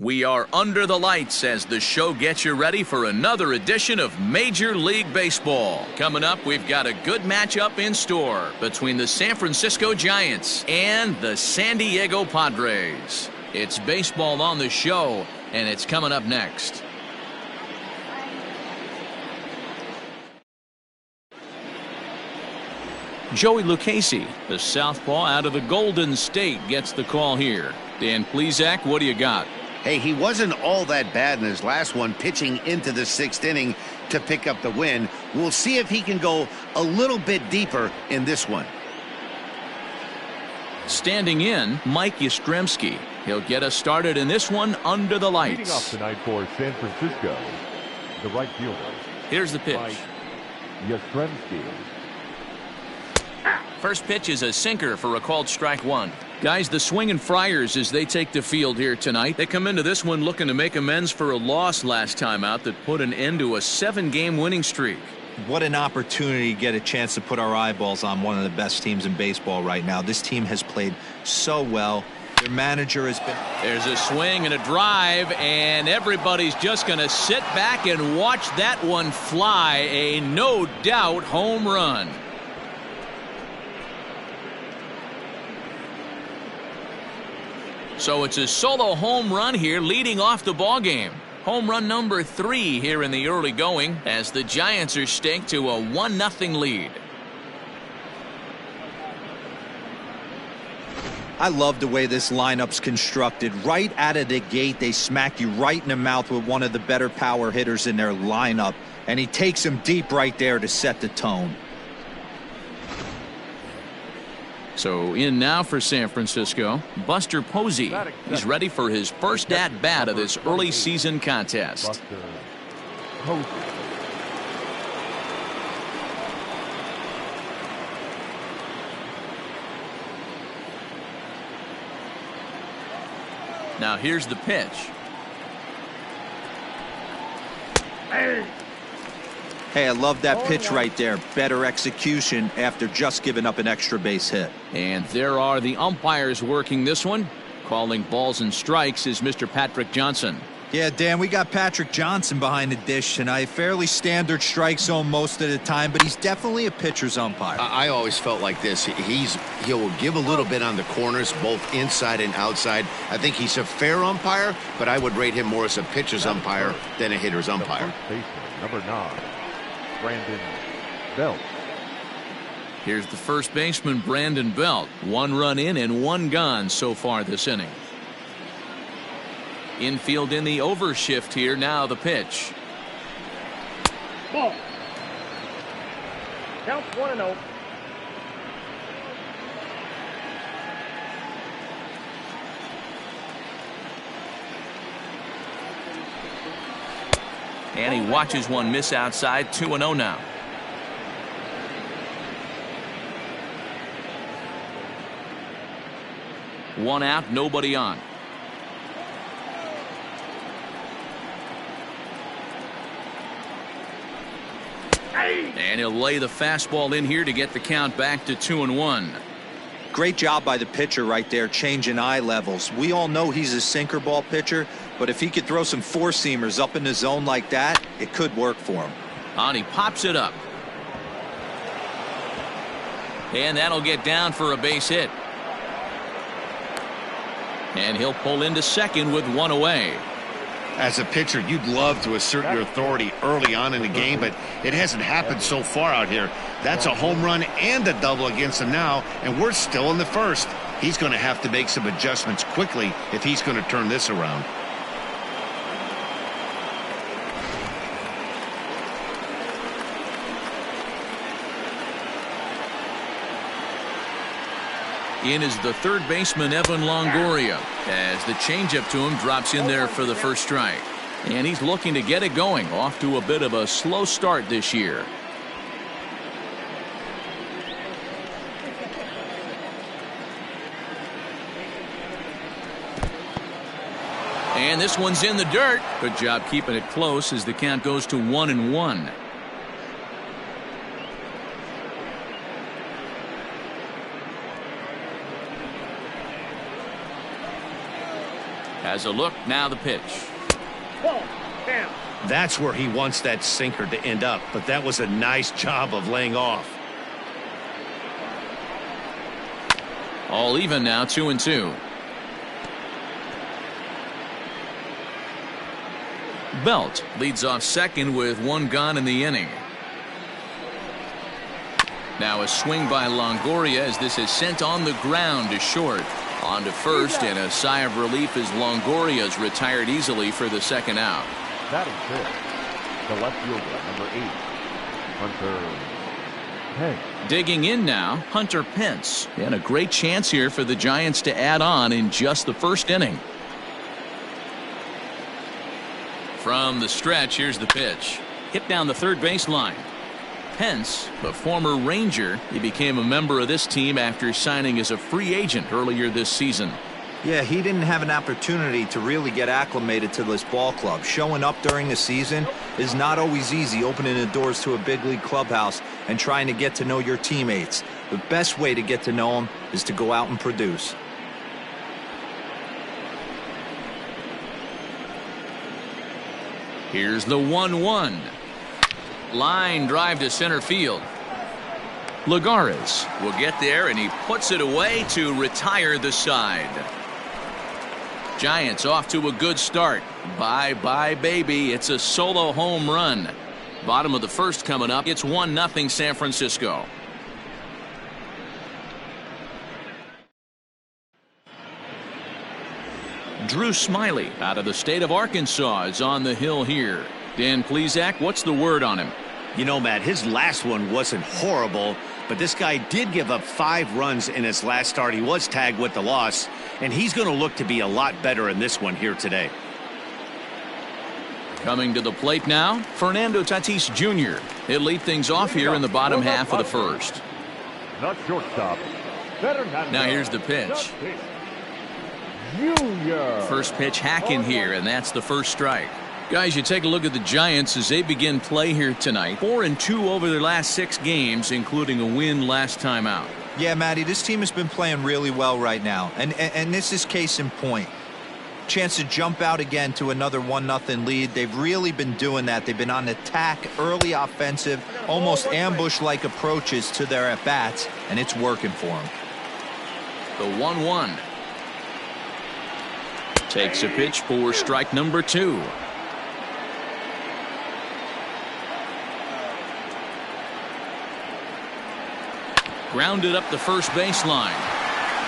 We are under the lights as the show gets you ready for another edition of Major League Baseball. Coming up, we've got a good matchup in store between the San Francisco Giants and the San Diego Padres. It's baseball on the show, and it's coming up next. Joey Lucchesi, the southpaw out of the Golden State, gets the call here. Dan Plesac, what do you got? Hey, he wasn't all that bad in his last one, pitching into the 6th inning to pick up the win. We'll see if he can go a little bit deeper in this one. Standing in, Mike Yastrzemski. He'll get us started in this one under the lights. Leading off tonight for San Francisco, the right fielder. Here's the pitch. Mike Yastrzemski. First pitch is a sinker for a called strike one. Guys, the Swinging Friars as they take the field here tonight. They come into this one looking to make amends for a loss last time out that put an end to a 7-game winning streak. What an opportunity to get a chance to put our eyeballs on one of the best teams in baseball right now. This team has played so well. Their manager has been... There's a swing and a drive, and everybody's just going to sit back and watch that one fly. A no-doubt home run. So it's a solo home run here leading off the ballgame. Home run number 3 here in the early going as the Giants are staked to a 1-0 lead. I love the way this lineup's constructed. Right out of the gate, they smack you right in the mouth with one of the better power hitters in their lineup. And he takes him deep right there to set the tone. So in now for San Francisco, Buster Posey. He's ready for his first at-bat of this early season contest. Buster Posey. Now here's the pitch. Hey, I love that pitch right there. Better execution after just giving up an extra base hit. And there are the umpires working this one. Calling balls and strikes is Mr. Patrick Johnson. Yeah, Dan, we got Patrick Johnson behind the dish tonight. Fairly standard strike zone most of the time, but he's definitely a pitcher's umpire. I always felt like this. He'll give a little bit on the corners, both inside and outside. I think he's a fair umpire, but I would rate him more as a pitcher's umpire than a hitter's umpire. Number 9. Brandon Belt. Here's the first baseman, Brandon Belt. 1 run in and 1 gone so far this inning. Infield in the overshift here. Now the pitch. Ball. Counts 1-0. And he watches one miss outside. 2-0 now. One out, nobody on. And he'll lay the fastball in here to get the count back to 2-1. Great job by the pitcher right there, changing eye levels. We all know he's a sinker ball pitcher, but if he could throw some four-seamers up in the zone like that, it could work for him. And he pops it up. And that'll get down for a base hit. And he'll pull into second with 1 away. As a pitcher, you'd love to assert your authority early on in the game, but it hasn't happened so far out here. That's a home run and a double against him now, and we're still in the first. He's going to have to make some adjustments quickly if he's going to turn this around. In is the third baseman, Evan Longoria, as the changeup to him drops in there for the first strike. And he's looking to get it going, off to a bit of a slow start this year. And this one's in the dirt. Good job keeping it close as the count goes to 1-1. Has a look. Now the pitch. Ball. Down. That's where he wants that sinker to end up, but that was a nice job of laying off. All even now, 2-2. Belt leads off second with one gone in the inning. Now a swing by Longoria as this is sent on the ground to short. On to first, and a sigh of relief as Longoria's retired easily for the second out. Batting fifth, the left fielder, number 8, Hunter Pence. Digging in now, Hunter Pence. And a great chance here for the Giants to add on in just the first inning. From the stretch, here's the pitch. Hit down the third baseline. Pence, the former Ranger, he became a member of this team after signing as a free agent earlier this season. Yeah, he didn't have an opportunity to really get acclimated to this ball club. Showing up during the season is not always easy, opening the doors to a big league clubhouse and trying to get to know your teammates. The best way to get to know them is to go out and produce. Here's the 1-1. Line drive to center field. Lagares will get there, and he puts it away to retire the side. Giants off to a good start. Bye-bye, baby. It's a solo home run. Bottom of the first coming up. It's 1-0 San Francisco. Drew Smiley out of the state of Arkansas is on the hill here. Dan Plesac, what's the word on him? You know, Matt, his last one wasn't horrible, but this guy did give up 5 runs in his last start. He was tagged with the loss, and he's going to look to be a lot better in this one here today. Coming to the plate now, Fernando Tatis Jr. He'll lead things off here in the bottom half of the first. Not shortstop. Now here's the pitch. Junior. First pitch hacking here, and that's the first strike. Guys, you take a look at the Giants as they begin play here tonight. 4-2 over their last 6 games, including a win last time out. Yeah, Matty, this team has been playing really well right now, and this is case in point. Chance to jump out again to another 1-0 lead. They've really been doing that. They've been on attack, early offensive, almost ambush-like approaches to their at-bats, and it's working for them. The 1-1. Takes a pitch for strike number 2. Grounded up the first baseline,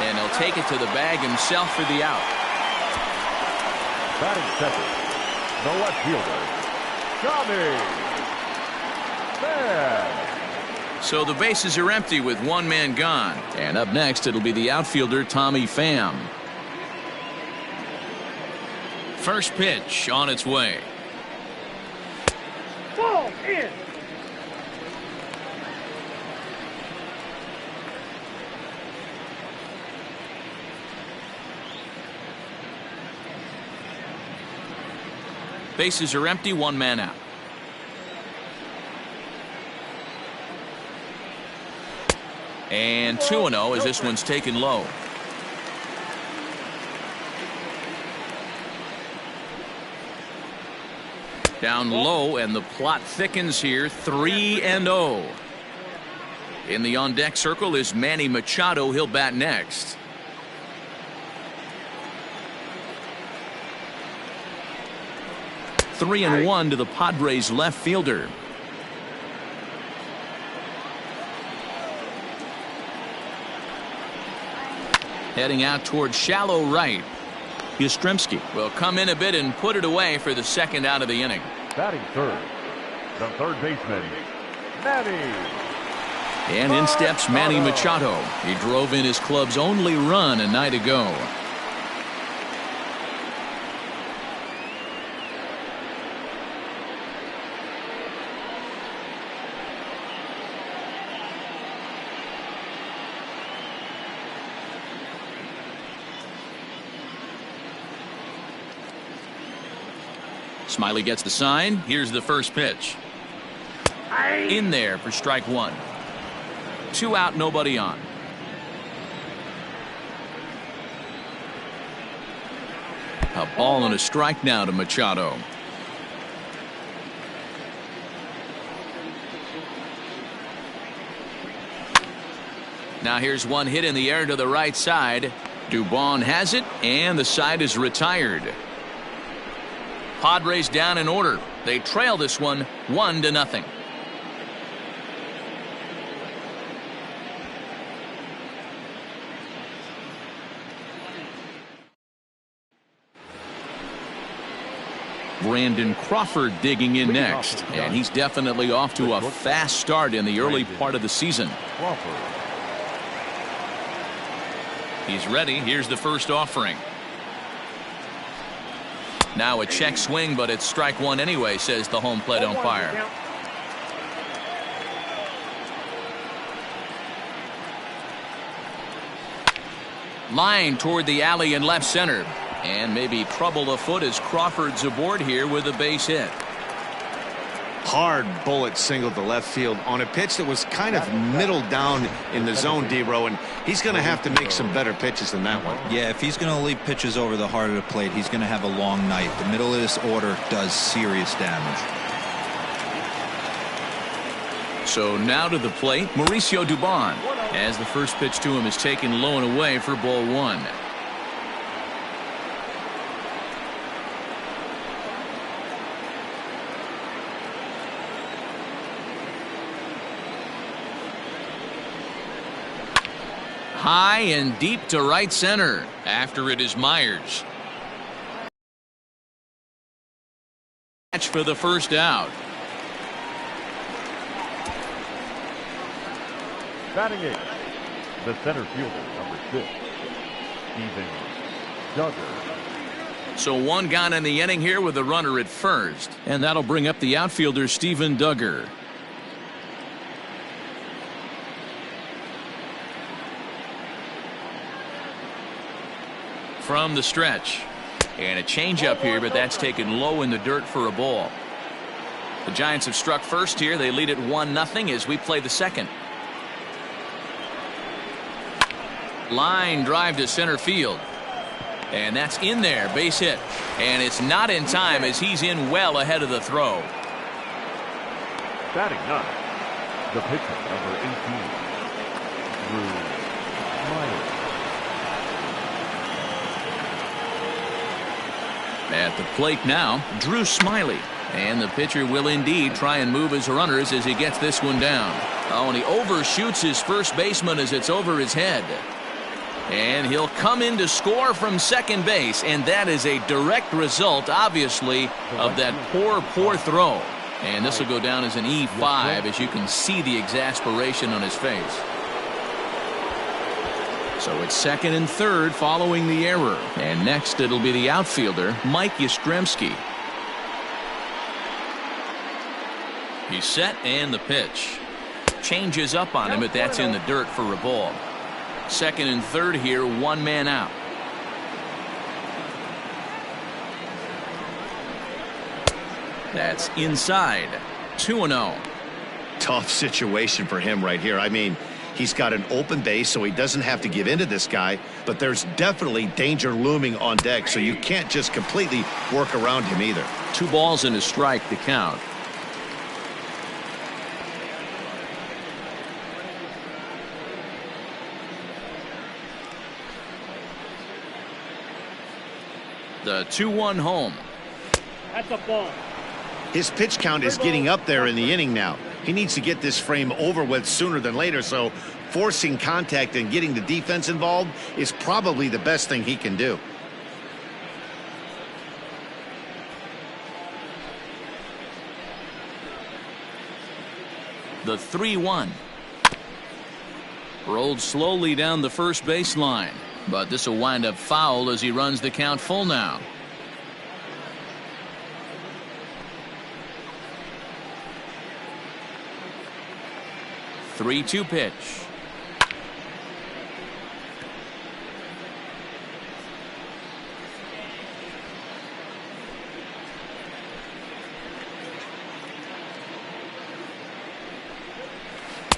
and he'll take it to the bag himself for the out. Batting second, the left fielder, Tommy Pham. So the bases are empty with one man gone. And up next, it'll be the outfielder, Tommy Pham. First pitch on its way. Ball in. Bases are empty, one man out. And 2-0 as this one's taken low. Down low, and the plot thickens here. 3-0. In the on-deck circle is Manny Machado. He'll bat next. Three and 1 to the Padres left fielder. Heading out towards shallow right. Yastrzemski will come in a bit and put it away for the second out of the inning. Batting third, the third baseman, Manny. And in steps Manny Machado. He drove in his club's only run a night ago. Smiley gets the sign. Here's the first pitch. In there for strike 1. 2 out, nobody on. A ball and a strike now to Machado. Now here's one hit in the air to the right side. Dubon has it, and the side is retired. Padres down in order. They trail this one 1-0. Brandon Crawford digging in next, and he's definitely off to a fast start in the early part of the season. He's ready. Here's the first offering. Now a check swing, but it's strike one anyway, says the home plate umpire. Line toward the alley in left center. And maybe trouble afoot as Crawford's aboard here with a base hit. Hard bullet single to left field on a pitch that was kind of middle down in the zone, D-Row, and he's going to have to make some better pitches than that one. Yeah, if he's going to leave pitches over the heart of the plate, he's going to have a long night. The middle of this order does serious damage. So now to the plate, Mauricio Dubon, as the first pitch to him is taken low and away for ball one. High and deep to right center. After it is Myers. Catch for the first out. Batting eighth, the center fielder, number 6, Steven Duggar. So one gone in the inning here with a runner at first, and that'll bring up the outfielder Steven Duggar. From the stretch, and a changeup here, but that's taken low in the dirt for a ball. The Giants have struck first here. They lead it 1-0 as we play the second. Line drive to center field, and that's in there, base hit, and it's not in time as he's in well ahead of the throw. Batting ninth, the pitcher, number 18, Drew Myers. At the plate now, Drew Smyly, and the pitcher will indeed try and move his runners as he gets this one down. Oh, and he overshoots his first baseman as it's over his head. And he'll come in to score from second base, and that is a direct result, obviously, of that poor throw. And this will go down as an E5 as you can see the exasperation on his face. So it's second and third following the error. And next it'll be the outfielder, Mike Yastrzemski. He's set and the pitch. Changes up on him, but that's in the dirt for a ball. Second and third here, one man out. That's inside. 2-0. Tough situation for him right here. I mean, he's got an open base, so he doesn't have to give in to this guy, but there's definitely danger looming on deck, so you can't just completely work around him either. 2 balls and a strike to count. The 2-1 home. That's a ball. His pitch count is getting up there in the inning now. He needs to get this frame over with sooner than later, so forcing contact and getting the defense involved is probably the best thing he can do. The 3-1. Rolled slowly down the first baseline, but this will wind up foul as he runs the count full now. 3-2 pitch.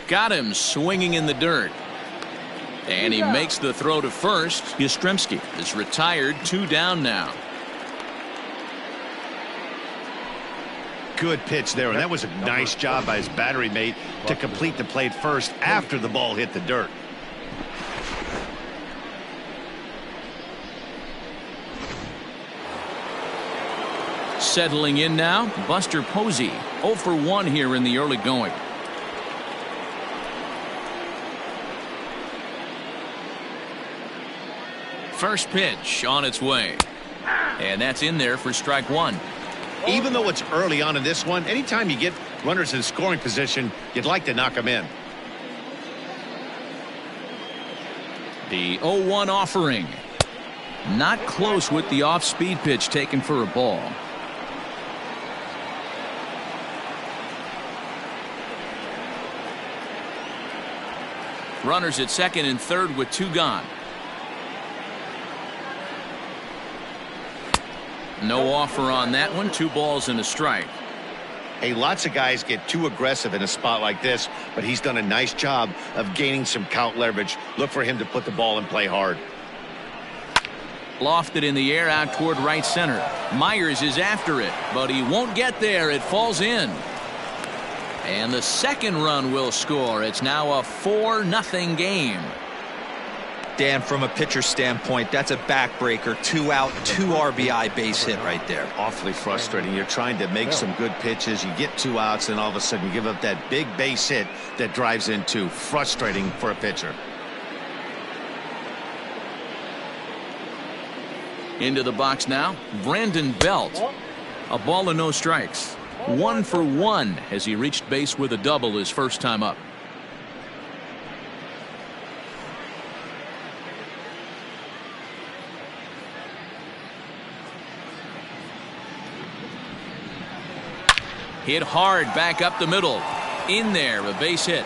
Got him swinging in the dirt. And he makes the throw to first. Yastrzemski is retired, 2 down now. Good pitch there, and that was a nice job by his battery mate to complete the play first after the ball hit the dirt. Settling in now, Buster Posey, 0 for 1 here in the early going. First pitch on its way. And that's in there for strike one. Even though it's early on in this one, anytime you get runners in scoring position, you'd like to knock them in. The 0-1 offering. Not close with the off-speed pitch taken for a ball. Runners at second and third with 2 gone. No offer on that one. 2 balls and a strike. Hey, lots of guys get too aggressive in a spot like this, but he's done a nice job of gaining some count leverage. Look for him to put the ball in play hard. Lofted in the air out toward right center. Myers is after it, but he won't get there. It falls in. And the second run will score. It's now a 4-0 game. Dan, from a pitcher standpoint, that's a backbreaker. 2 out, 2 RBI base hit right there. Awfully frustrating. You're trying to make some good pitches. You get 2 outs, and all of a sudden you give up that big base hit that drives in 2. Frustrating for a pitcher. Into the box now, Brandon Belt. A ball and no strikes. 1 for 1 as he reached base with a double his first time up. Hit hard back up the middle. In there, a base hit.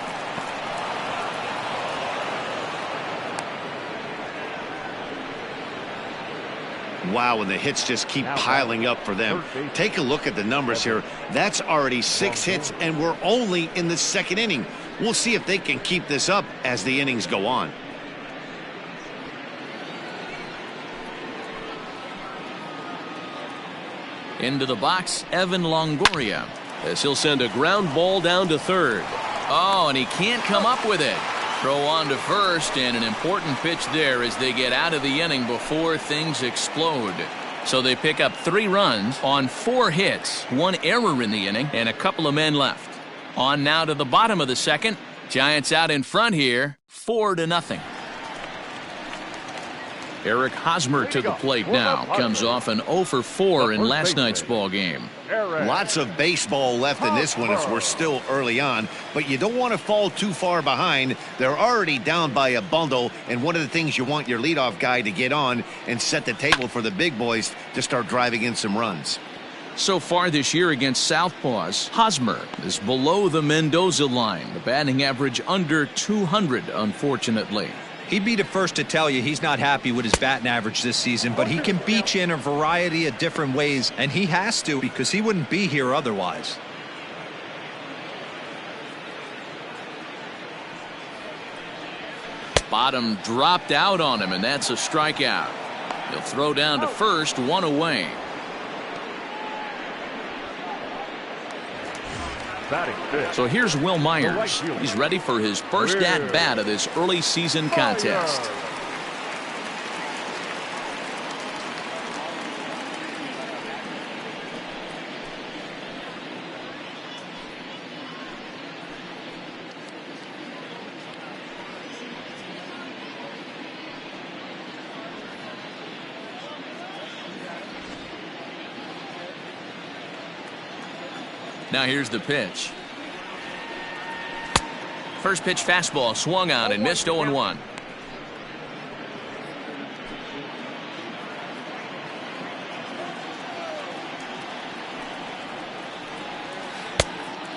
Wow, and the hits just keep piling up for them. Take a look at the numbers here. That's already 6 hits, and we're only in the second inning. We'll see if they can keep this up as the innings go on. Into the box, Evan Longoria, as he'll send a ground ball down to third. Oh, and he can't come up with it. Throw on to first, and an important pitch there as they get out of the inning before things explode. So they pick up 3 runs on 4 hits, 1 error in the inning, and a couple of men left. On now to the bottom of the second. Giants out in front here, 4-0. Eric Hosmer to the plate now. Comes off an 0 for 4 in last night's ball game. Lots of baseball left in this one as we're still early on, but you don't want to fall too far behind. They're already down by a bundle, and one of the things you want your leadoff guy to get on and set the table for the big boys to start driving in some runs. So far this year against Southpaws, Hosmer is below the Mendoza line. The batting average under 200, unfortunately. He'd be the first to tell you he's not happy with his batting average this season, but he can beat you in a variety of different ways, and he has to because he wouldn't be here otherwise. Bottom dropped out on him, and that's a strikeout. He'll throw down to first, 1 away. So here's Will Myers. He's ready for his first at-bat of this early season contest. Now here's the pitch. First pitch fastball swung on and missed 0-1.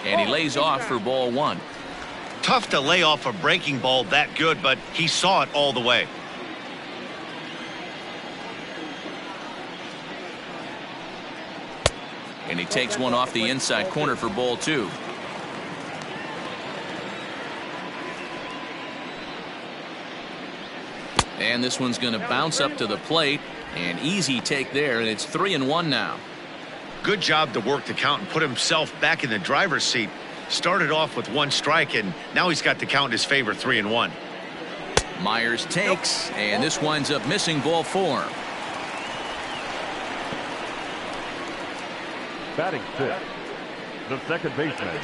And he lays off for ball 1. Tough to lay off a breaking ball that good, but he saw it all the way. And he takes one off the inside corner for ball 2. And this one's going to bounce up to the plate. An easy take there, and it's 3-1 now. Good job to work the count and put himself back in the driver's seat. Started off with 1 strike, and now he's got the count in his favor, 3-1. Myers takes, and this winds up missing ball 4. Batting 5th, the second baseman,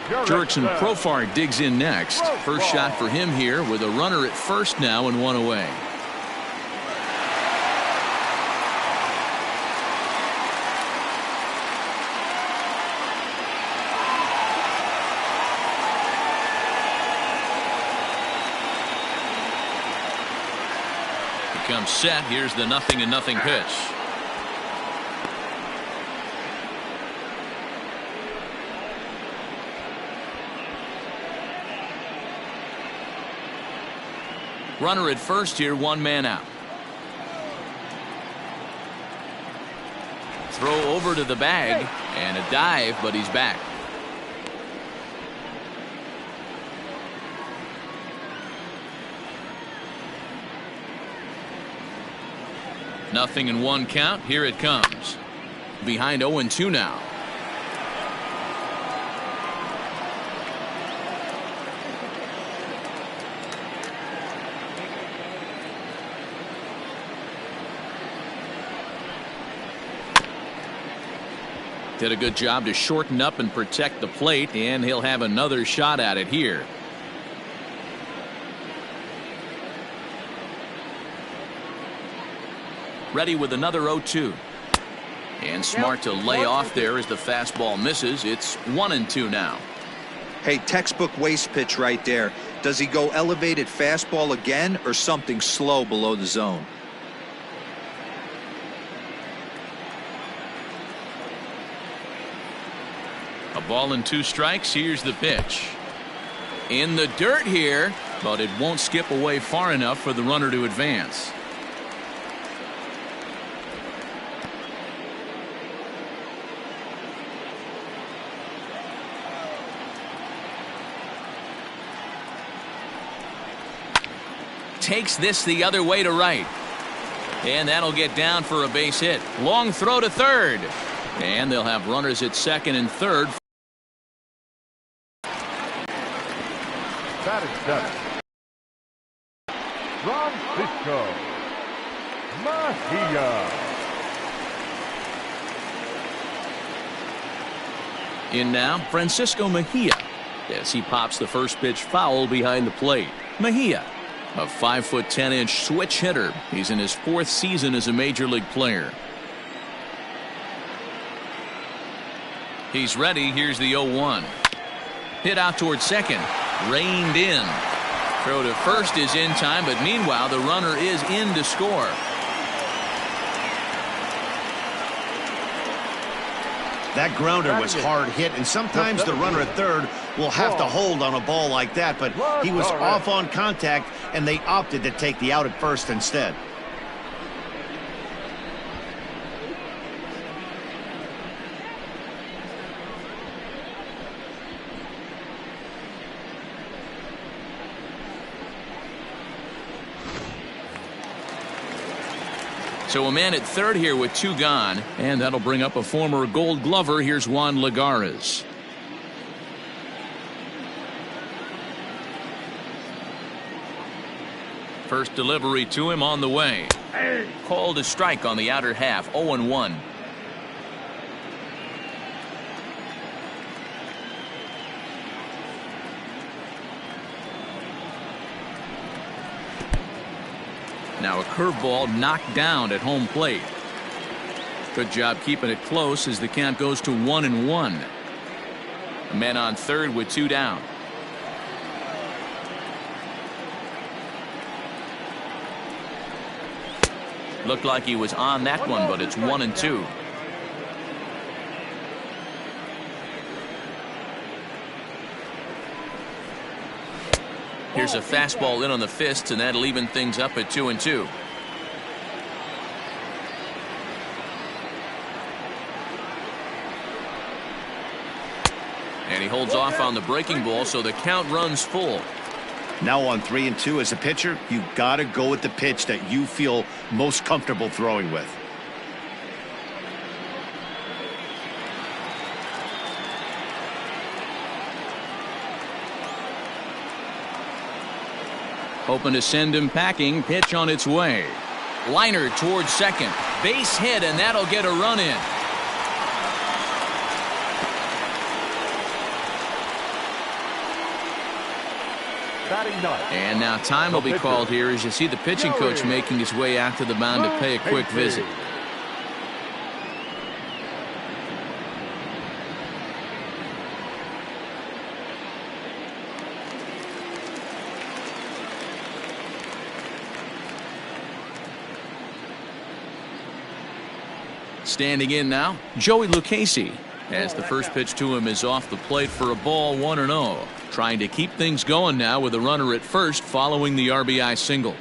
Jurickson Profar digs in next. First shot for him here with a runner at first now and 1 away. Comes set. Here's the 0-0 pitch. Runner at first here, 1 man out. Throw over to the bag and a dive, but he's back. Nothing in 1 count. Here it comes. Behind 0-2 now. Did a good job to shorten up and protect the plate, and he'll have another shot at it here. Ready with another 0-2. And smart to lay off there as the fastball misses. It's 1-2 now. Hey, textbook waste pitch right there. Does he go elevated fastball again or something slow below the zone? A ball and 2 strikes. Here's the pitch. In the dirt here, but it won't skip away far enough for the runner to advance. Takes this the other way to right. And that'll get down for a base hit. Long throw to third. And they'll have runners at second and third. Batting 7th, Francisco Mejia. In now, Francisco Mejia, as he pops the first pitch foul behind the plate. Mejia, a 5'10" switch hitter. He's in his 4th season as a major league player. He's ready. Here's the 0-1. Hit out towards second. Reined in. Throw to first is in time, but meanwhile the runner is in to score. That grounder was hard hit, and sometimes the runner at third will have to hold on a ball like that, but he was off on contact, and they opted to take the out at first instead. So a man at third here with 2 gone, and that'll bring up a former Gold Glover. Here's Juan Lagares. First delivery to him on the way. Called a strike on the outer half. 0-1. Now a curveball knocked down at home plate. Good job keeping it close as the count goes to 1-1. A man on third with 2 down. Looked like he was on that one, but it's 1-2. Here's a fastball in on the fists, and that'll even things up at 2-2. And he holds off on the breaking ball, so the count runs full. Now on 3-2 as a pitcher, you got to go with the pitch that you feel most comfortable throwing with. Hoping to send him packing. Pitch on its way. Liner towards second. Base hit, and that'll get a run in. Batting ninth. And now time will be called here as you see the pitching coach making his way out to the mound to pay a quick visit. Standing in now, Joey Lucchesi, as the first pitch to him is off the plate for a ball, 1-0. Trying to keep things going now with a runner at first following the RBI single.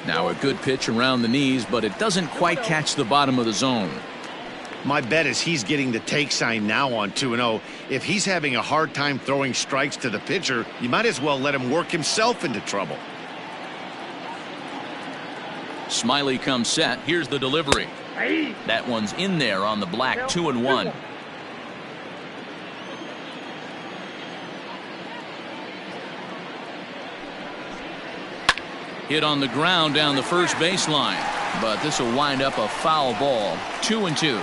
Now a good pitch around the knees, but it doesn't quite catch the bottom of the zone. My bet is he's getting the take sign now on 2-0. If he's having a hard time throwing strikes to the pitcher, you might as well let him work himself into trouble. Smiley comes set. Here's the delivery. That one's in there on the black. 2-1. Hit on the ground down the first baseline, but this will wind up a foul ball. 2-2.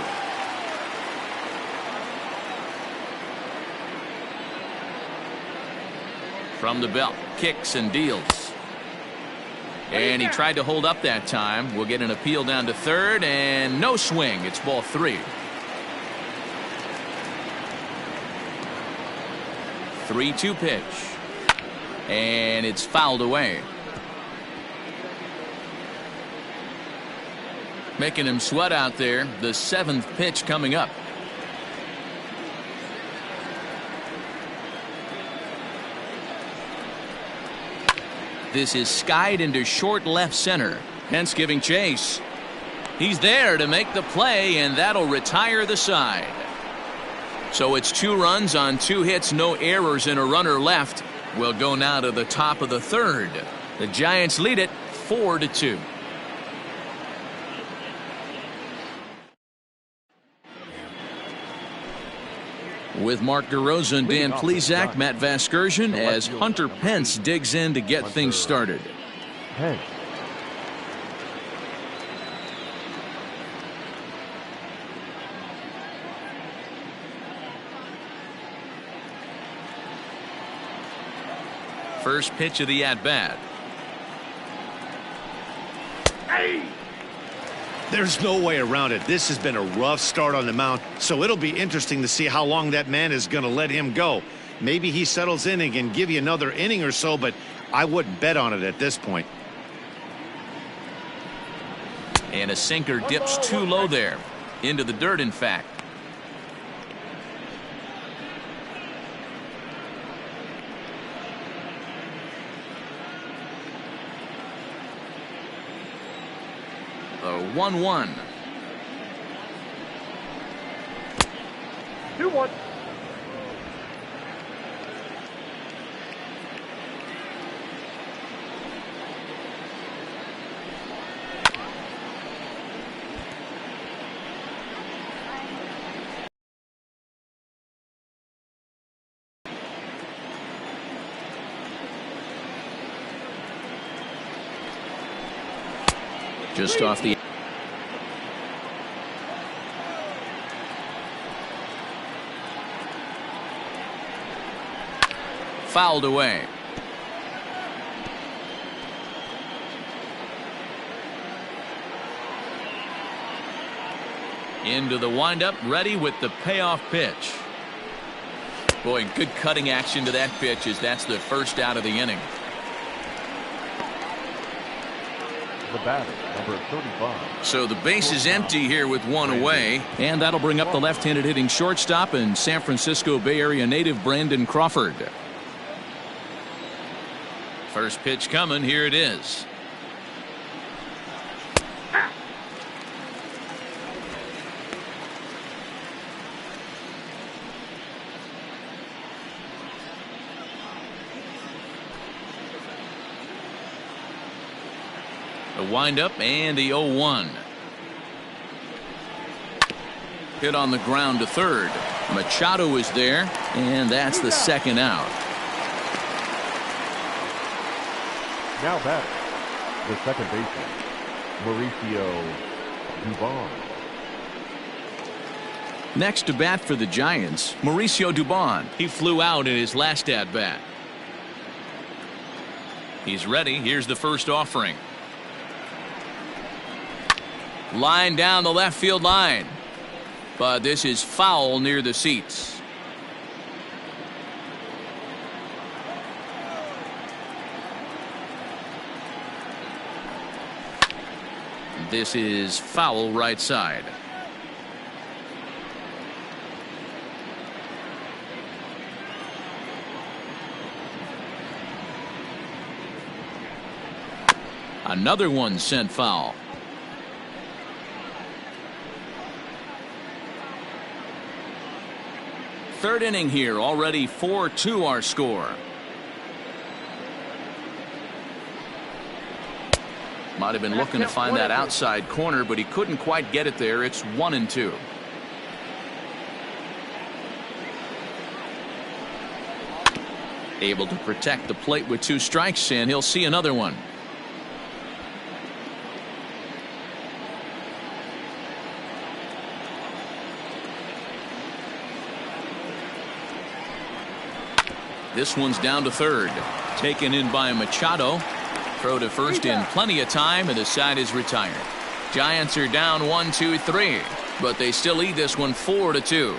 From the belt, kicks and deals. And he tried to hold up that time. We'll get an appeal down to third, and no swing. It's ball 3. 3-2 pitch. And it's fouled away. Making him sweat out there. The 7th pitch coming up. This is skied into short left center. Hence giving chase. He's there to make the play, and that'll retire the side. So it's 2 runs on 2 hits, no errors, and a runner left. We'll go now to the top of the 3rd. The Giants lead it 4-2. With Mark DeRosa and Dan Plesac, Matt Vasgersian, as Hunter Pence digs in to get things started. Pence. First pitch of the at-bat. There's no way around it. This has been a rough start on the mound, so it'll be interesting to see how long that man is going to let him go. Maybe he settles in and can give you another inning or so, but I wouldn't bet on it at this point. And a sinker dips too low there. Into the dirt, in fact. The 1-1. 2-1. Just off the fouled away. Into the windup, ready with the payoff pitch. Boy, good cutting action to that pitch as that's the first out of the inning. The batter, number 35. So the base is empty here with 1 away, and that'll bring up the left-handed hitting shortstop and San Francisco Bay Area native Brandon Crawford. First pitch coming. Here it is. The windup and the 0-1. Hit on the ground to third. Machado is there, and that's the second out. Now back, the second baseman, Mauricio Dubon. Next to bat for the Giants, Mauricio Dubon. He flew out in his last at-bat. He's ready. Here's the first offering. Line down the left field line. But this is foul near the seats. This is foul right side. Another one sent foul. Third inning here, already 4-2 our score. Might have been looking to find that outside corner, but he couldn't quite get it there. It's 1-2. Able to protect the plate with 2 strikes, and he'll see another one. This one's down to third. Taken in by Machado. Throw to first in plenty of time, and the side is retired. Giants are down 1-2-3, but they still lead this one 4-2.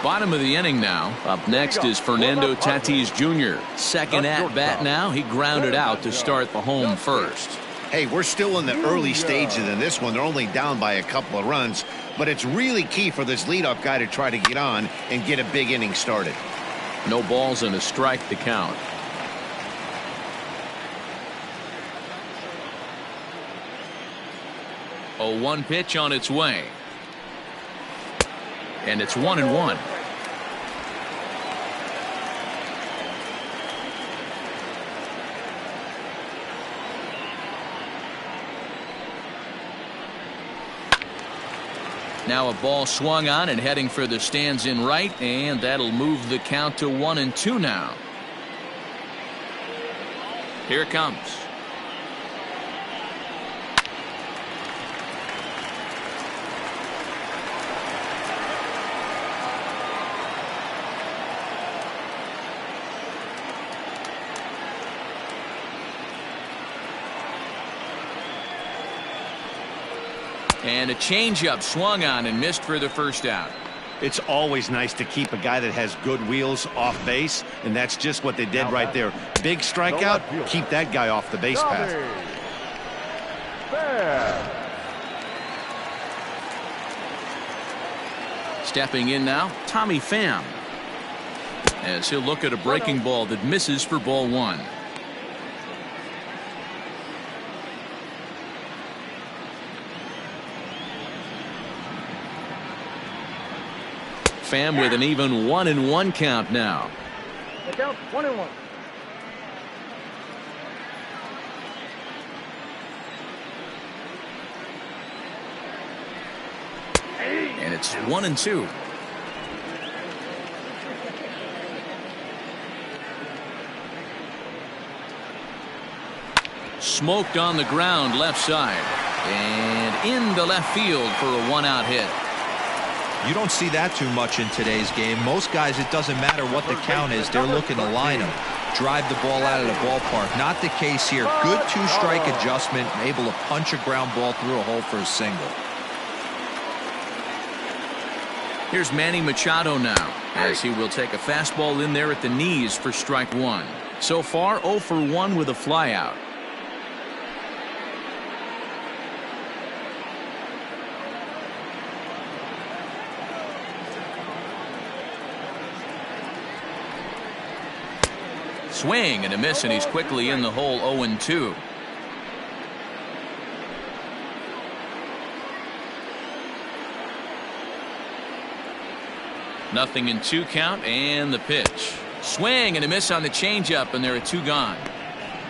Bottom of the inning now. Up next is Fernando Tatis Jr. Second at bat now. He grounded out to start the home first. Hey, we're still in the early stages in this one. They're only down by a couple of runs, but it's really key for this leadoff guy to try to get on and get a big inning started. No balls and a strike to count. A 1 pitch on its way. And it's 1-1. Now a ball swung on and heading for the stands in right, and that'll move the count to 1-2 now. Here it comes. And a changeup swung on and missed for the first out. It's always nice to keep a guy that has good wheels off base, and that's just what they did right there. Big strikeout, keep that guy off the base path. Stepping in now, Tommy Pham, as he'll look at a breaking ball that misses for ball 1. Pham with an even 1-1 count now. The count 1-1. And it's 1-2. Smoked on the ground left side and into left field for a 1-out hit. You don't see that too much in today's game. Most guys, it doesn't matter what the count is, they're looking to line them, drive the ball out of the ballpark. Not the case here. Good 2-strike adjustment, able to punch a ground ball through a hole for a single. Here's Manny Machado now, as he will take a fastball in there at the knees for strike 1. So far 0 for 1 with a flyout. Swing and a miss, and he's quickly in the hole. 0-2. Nothing in 2 count, and the pitch. Swing and a miss on the changeup, and there are 2 gone.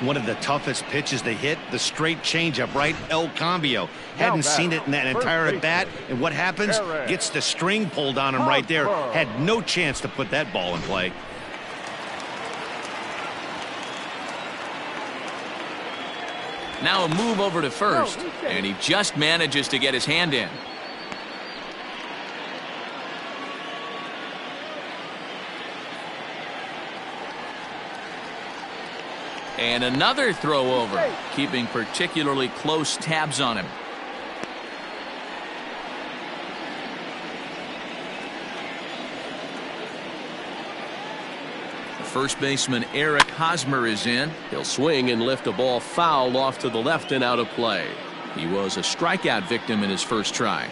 One of the toughest pitches to hit, the straight changeup, right? El Cambio. Hadn't seen it in that entire at bat, and what happens? Gets the string pulled on him right there. Had no chance to put that ball in play. Now a move over to first, and he just manages to get his hand in. And another throw over, keeping particularly close tabs on him. First baseman Eric Hosmer is in. He'll swing and lift a ball foul off to the left and out of play. He was a strikeout victim in his first try.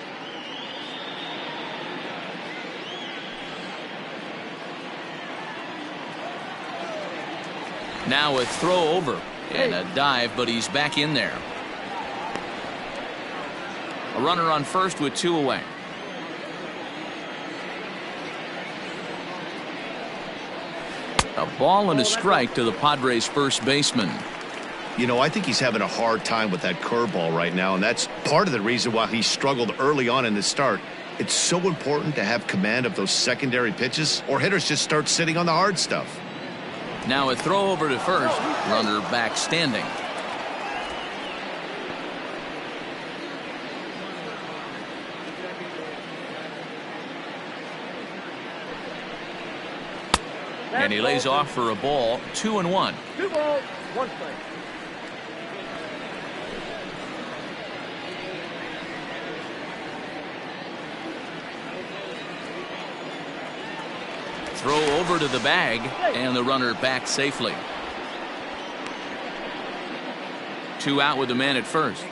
Now a throw over and a dive, but he's back in there. A runner on first with 2 away. A ball and a strike to the Padres first baseman. You know, I think he's having a hard time with that curveball right now, and that's part of the reason why he struggled early on in the start. It's so important to have command of those secondary pitches, or hitters just start sitting on the hard stuff. Now a throw over to first. Runner back standing. And he lays off for a ball. 2-1. 2 balls, 1 strike. Throw over to the bag, and the runner back safely. 2 out with the man at first.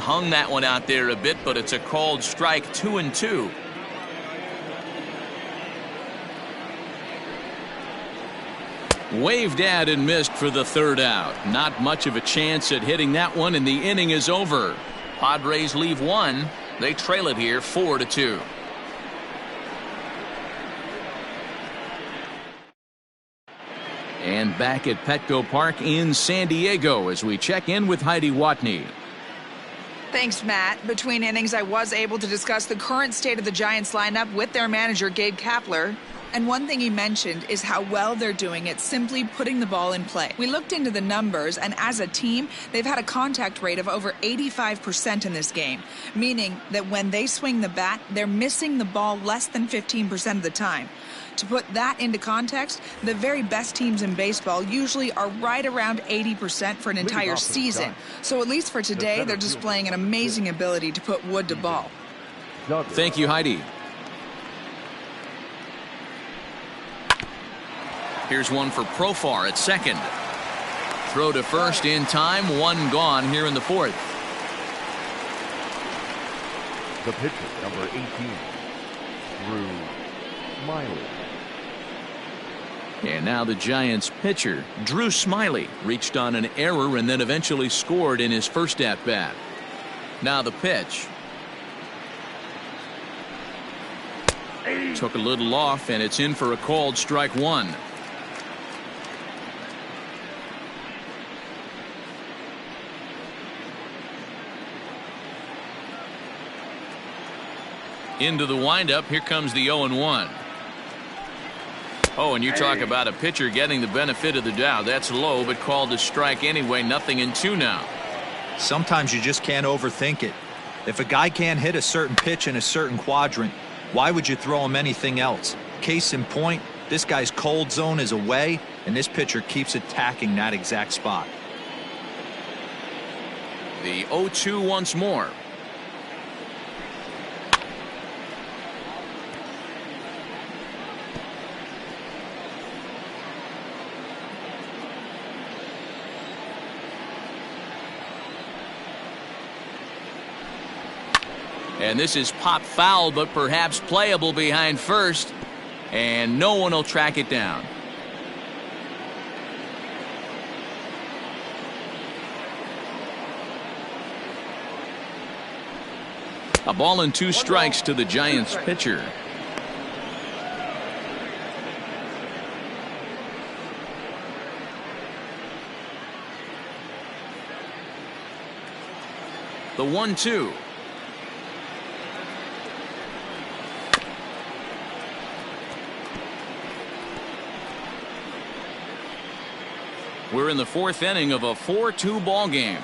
Hung that one out there a bit, but it's a called strike. 2-2. Waved at and missed for the 3rd out. Not much of a chance at hitting that one, and the inning is over. Padres leave 1. They trail it here 4-2. And back at Petco Park in San Diego as we check in with Heidi Watney. Thanks, Matt. Between innings, I was able to discuss the current state of the Giants lineup with their manager, Gabe Kapler. And one thing he mentioned is how well they're doing at simply putting the ball in play. We looked into the numbers, and as a team, they've had a contact rate of over 85% in this game, meaning that when they swing the bat, they're missing the ball less than 15% of the time. To put that into context, the very best teams in baseball usually are right around 80% for an entire season. So at least for today, they're displaying an amazing ability to put wood to ball. Thank you, Heidi. Here's one for Profar at second. Throw to first in time. 1 gone here in the 4th. The pitcher, number 18, Drew Smiley. And now the Giants pitcher, Drew Smiley, reached on an error and then eventually scored in his first at-bat. Now the pitch. Took a little off, and it's in for a called strike 1. Into the windup. Here comes the 0-1. Oh, and you talk about a pitcher getting the benefit of the doubt. That's low, but called a strike anyway. 0-2 now. Sometimes you just can't overthink it. If a guy can't hit a certain pitch in a certain quadrant, why would you throw him anything else? Case in point, this guy's cold zone is away, and this pitcher keeps attacking that exact spot. The 0-2 once more. And this is pop foul, but perhaps playable behind first. And no one will track it down. A ball and 2 strikes to the Giants pitcher. The 1-2. We're in the 4th inning of a 4-2 ball game.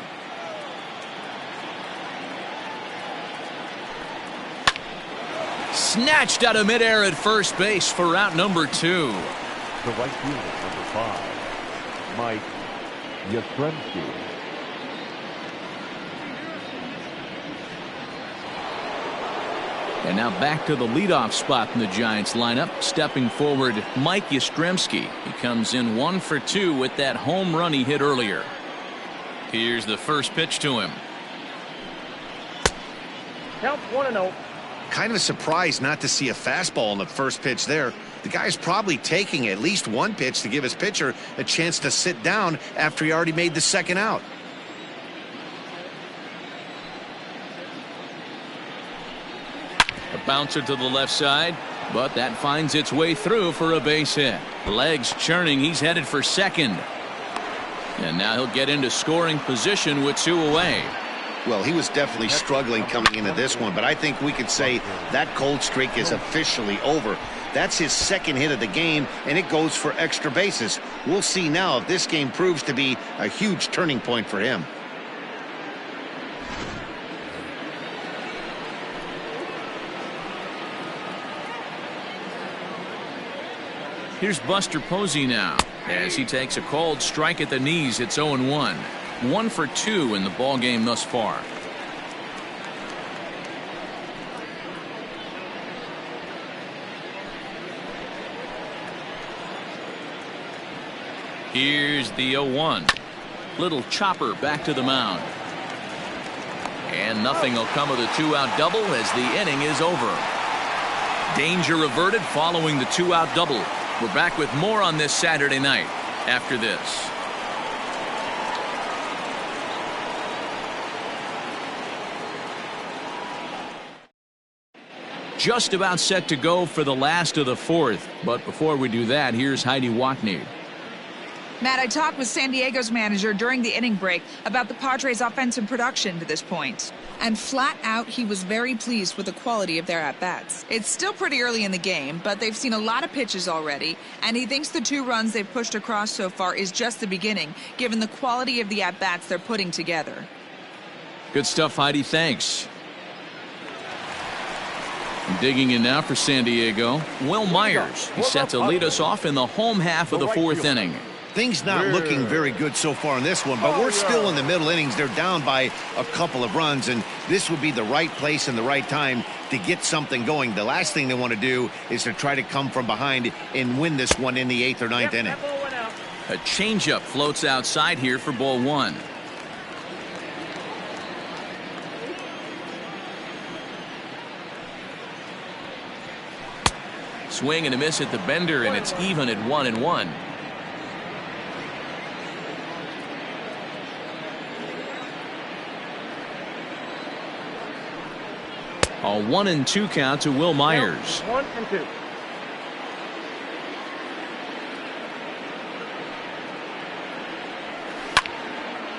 Snatched out of midair at first base for out number 2. The right fielder, number 5, Mike Yastrzemski. And now back to the leadoff spot in the Giants lineup. Stepping forward, Mike Yastrzemski. He comes in 1 for 2 with that home run he hit earlier. Here's the first pitch to him. Count 1-0. Kind of surprised not to see a fastball on the first pitch there. The guy's probably taking at least one pitch to give his pitcher a chance to sit down after he already made the second out. A bouncer to the left side, but that finds its way through for a base hit. Legs churning, he's headed for second. And now he'll get into scoring position with 2 away. Well, he was definitely struggling coming into this one, but I think we could say that cold streak is officially over. That's his second hit of the game, and it goes for extra bases. We'll see now if this game proves to be a huge turning point for him. Here's Buster Posey now as he takes a called strike at the knees. It's 0-1. 1 for 2 in the ball game thus far. Here's the 0-1. Little chopper back to the mound. And nothing will come of the 2-out double as the inning is over. Danger averted following the 2-out double. We're back with more on this Saturday night after this. Just about set to go for the last of the 4th. But before we do that, here's Heidi Watney. Matt, I talked with San Diego's manager during the inning break about the Padres' offensive production to this point. And flat out, he was very pleased with the quality of their at-bats. It's still pretty early in the game, but they've seen a lot of pitches already, and he thinks the 2 runs they've pushed across so far is just the beginning, given the quality of the at-bats they're putting together. Good stuff, Heidi. Thanks. Digging in now for San Diego, Will Myers. He's set to lead us off in the home half of the 4th inning. Things not looking very good so far in this one, but we're still in the middle innings. They're down by a couple of runs, and this would be the right place and the right time to get something going. The last thing they want to do is to try to come from behind and win this one in the 8th or 9th inning. A changeup floats outside here for ball 1. Swing and a miss at the bender, and it's even at 1-1. A 1-2 count to Will Myers. 1-2.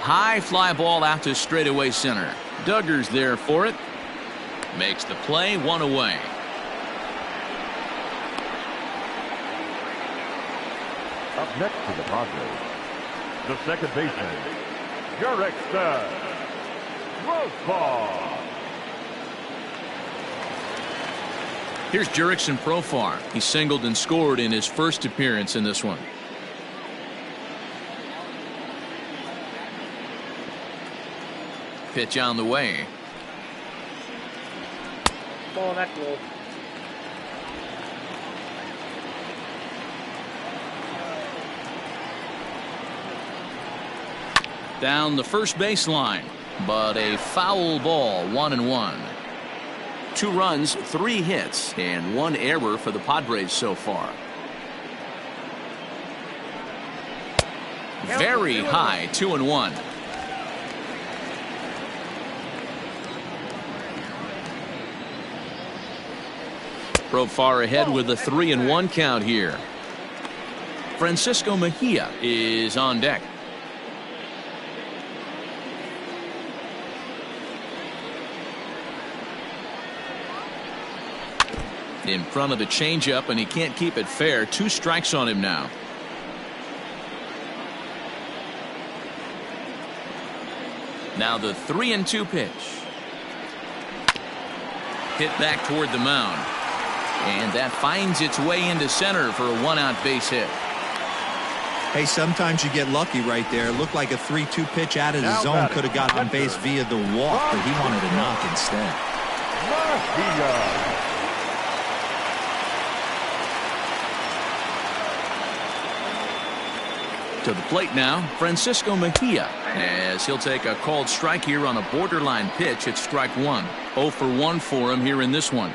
High fly ball out to straightaway center. Duggar's there for it. Makes the play, 1 away. Up next to the Padres, the second baseman, Jurickson Profar. Here's Jurickson Profar. He singled and scored in his first appearance in this one. Pitch on the way. Ball that close. Down the first baseline, but a foul ball, 1-1. 2 runs, 3 hits, and 1 error for the Padres so far. Very high, 2-1. Profar ahead with a 3-1 count here. Francisco Mejia is on deck. In front of the changeup, and he can't keep it fair. 2 strikes on him now. Now the 3-2 pitch. Hit back toward the mound. And that finds its way into center for a 1-out base hit. Hey, sometimes you get lucky right there. Looked like a 3-2 pitch out of the zone could have got on base via the walk, but he wanted a knock instead. To the plate now, Francisco Mejia, as he'll take a called strike here on a borderline pitch at strike 1. 0 for 1 for him here in this one.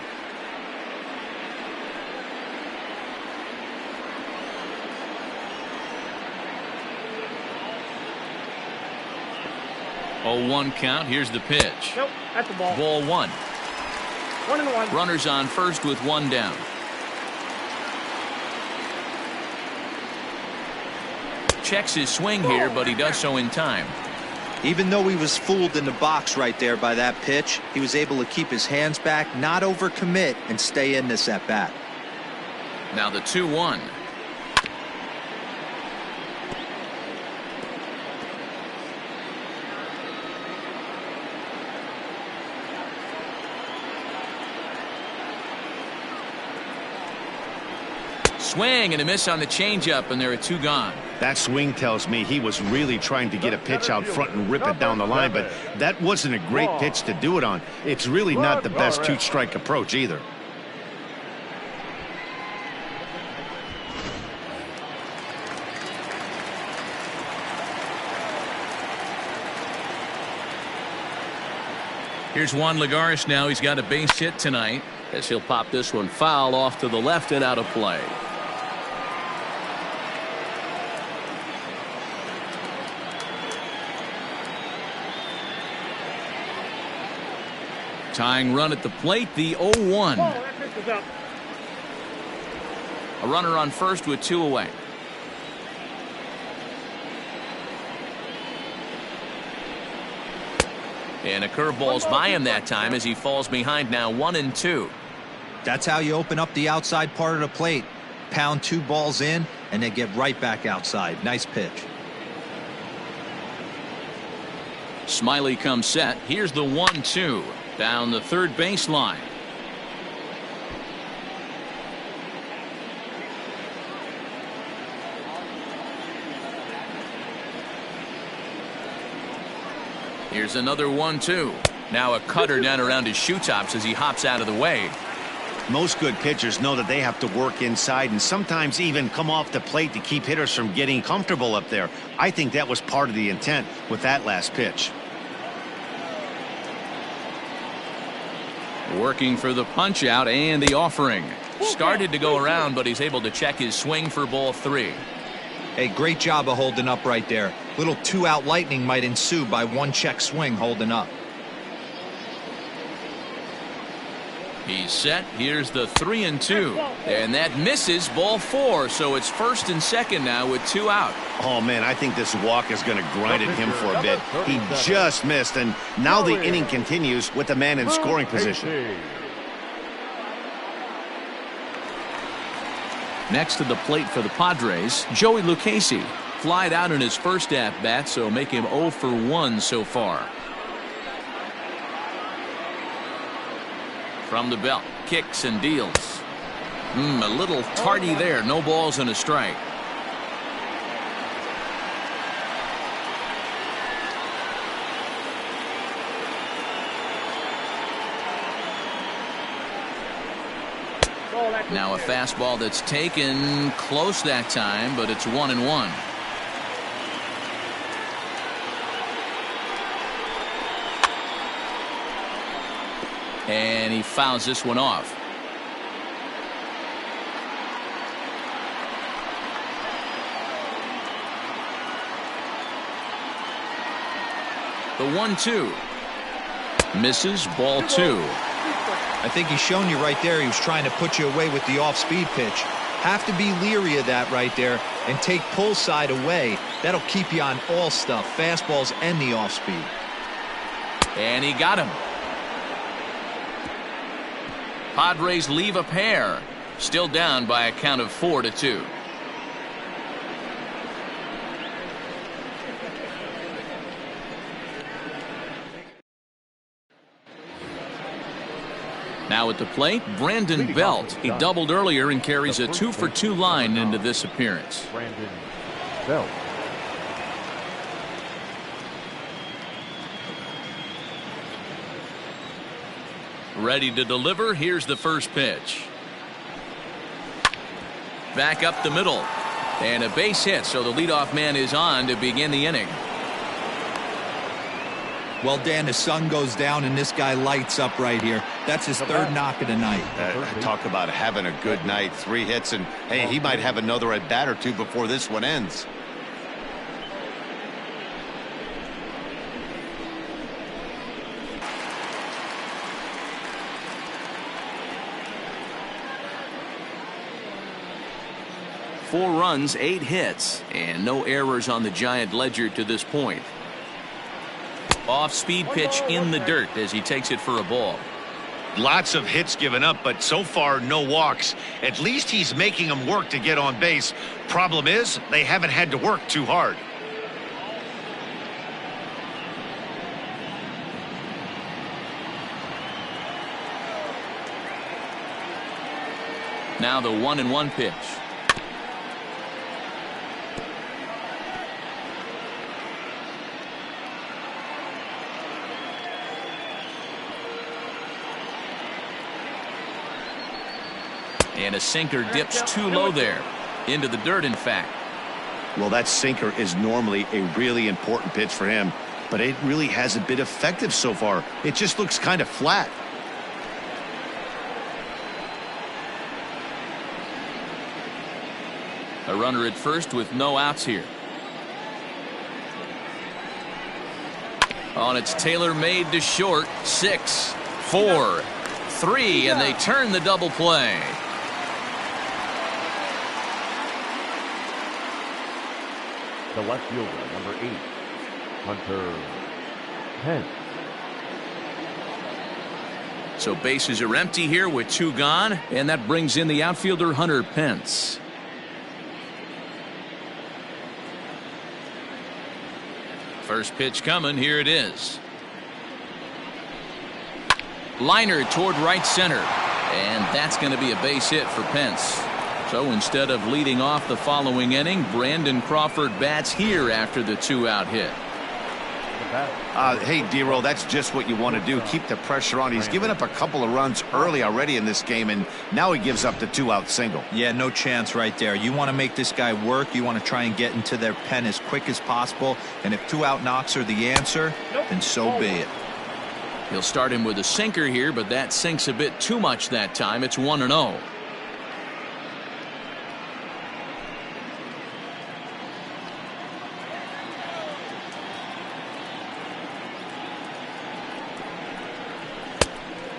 Oh, 1 count. Here's the pitch. Nope, that's the ball. Ball 1. 1-1. Runners on first with 1 down. Checks his swing here, but he does so in time. Even though he was fooled in the box right there by that pitch, he was able to keep his hands back, not overcommit, and stay in this at bat. Now the 2-1. Swing and a miss on the changeup, and there are 2 gone. That swing tells me he was really trying to get a pitch out front and rip it down the line, but that wasn't a great pitch to do it on. It's really not the best 2-strike approach either. Here's Juan Lagares now. He's got a base hit tonight, as he'll pop this one foul off to the left and out of play. Tying run at the plate, the 0-1. That pitch is up. A runner on first with 2 away. And a curveball's by him that time as he falls behind now 1-2. That's how you open up the outside part of the plate. Pound 2 balls in, and then get right back outside. Nice pitch. Smiley comes set. Here's the 1-2 down the third baseline. Here's another 1-2. Now a cutter down around his shoe tops as he hops out of the way. Most good pitchers know that they have to work inside and sometimes even come off the plate to keep hitters from getting comfortable up there. I think that was part of the intent with that last pitch. Working for the punch out and the offering. Started to go around, but he's able to check his swing for ball 3. Hey, great job of holding up right there. Little 2-out lightning might ensue by 1 check swing holding up. He's set. Here's the 3-2. And that misses ball 4. So it's first and second now with 2 out. Oh, man, I think this walk is going to grind at him for a bit. He just missed, and now the inning continues with the man in scoring position. Next to the plate for the Padres, Joey Lucchesi. Flied out in his first at-bat, so make him 0 for 1 so far. From the belt, kicks and deals. A little tardy there. No balls and a strike. Now a fastball that's taken close that time, but it's 1-1. And he fouls this one off. The 1-2 misses, ball 2. I think he's shown you right there he was trying to put you away with the off-speed pitch. Have to be leery of that right there and take pull side away. That'll keep you on all stuff, fastballs and the off-speed. And he got him. Padres leave a pair. Still down by a count of 4-2. Now at the plate, Brandon Belt. He doubled earlier and carries a 2-for-2 line into this appearance. Brandon Belt. Ready to deliver. Here's the first pitch. Back up the middle. And a base hit, so the leadoff man is on to begin the inning. Well, Dan, the sun goes down and this guy lights up right here. That's his third knock of the night. Talk about having a good night. 3 hits, and hey, he might have another at bat or two before this one ends. Four runs, 8 hits, and no errors on the Giant ledger to this point. Off-speed pitch in the dirt as he takes it for a ball. Lots of hits given up, but so far no walks. At least he's making them work to get on base. Problem is, they haven't had to work too hard. Now the 1-1 pitch. And a sinker dips too low there. Into the dirt, in fact. Well, that sinker is normally a really important pitch for him, but it really hasn't been effective so far. It just looks kind of flat. A runner at first with no outs here. On it's tailor-made to short. 6, 4, 3, and they turn the double play. The left fielder, number 8, Hunter Pence. So bases are empty here with 2 gone, and that brings in the outfielder Hunter Pence. First pitch coming. Here it is. Liner toward right center, and that's going to be a base hit for Pence. So instead of leading off the following inning, Brandon Crawford bats here after the 2-out hit. Hey, D-Roll, that's just what you want to do. Keep the pressure on. He's given up a couple of runs early already in this game, and now he gives up the 2-out single. Yeah, no chance right there. You want to make this guy work. You want to try and get into their pen as quick as possible. And if 2-out knocks are the answer, then so be it. He'll start him with a sinker here, but that sinks a bit too much that time. It's 1-0.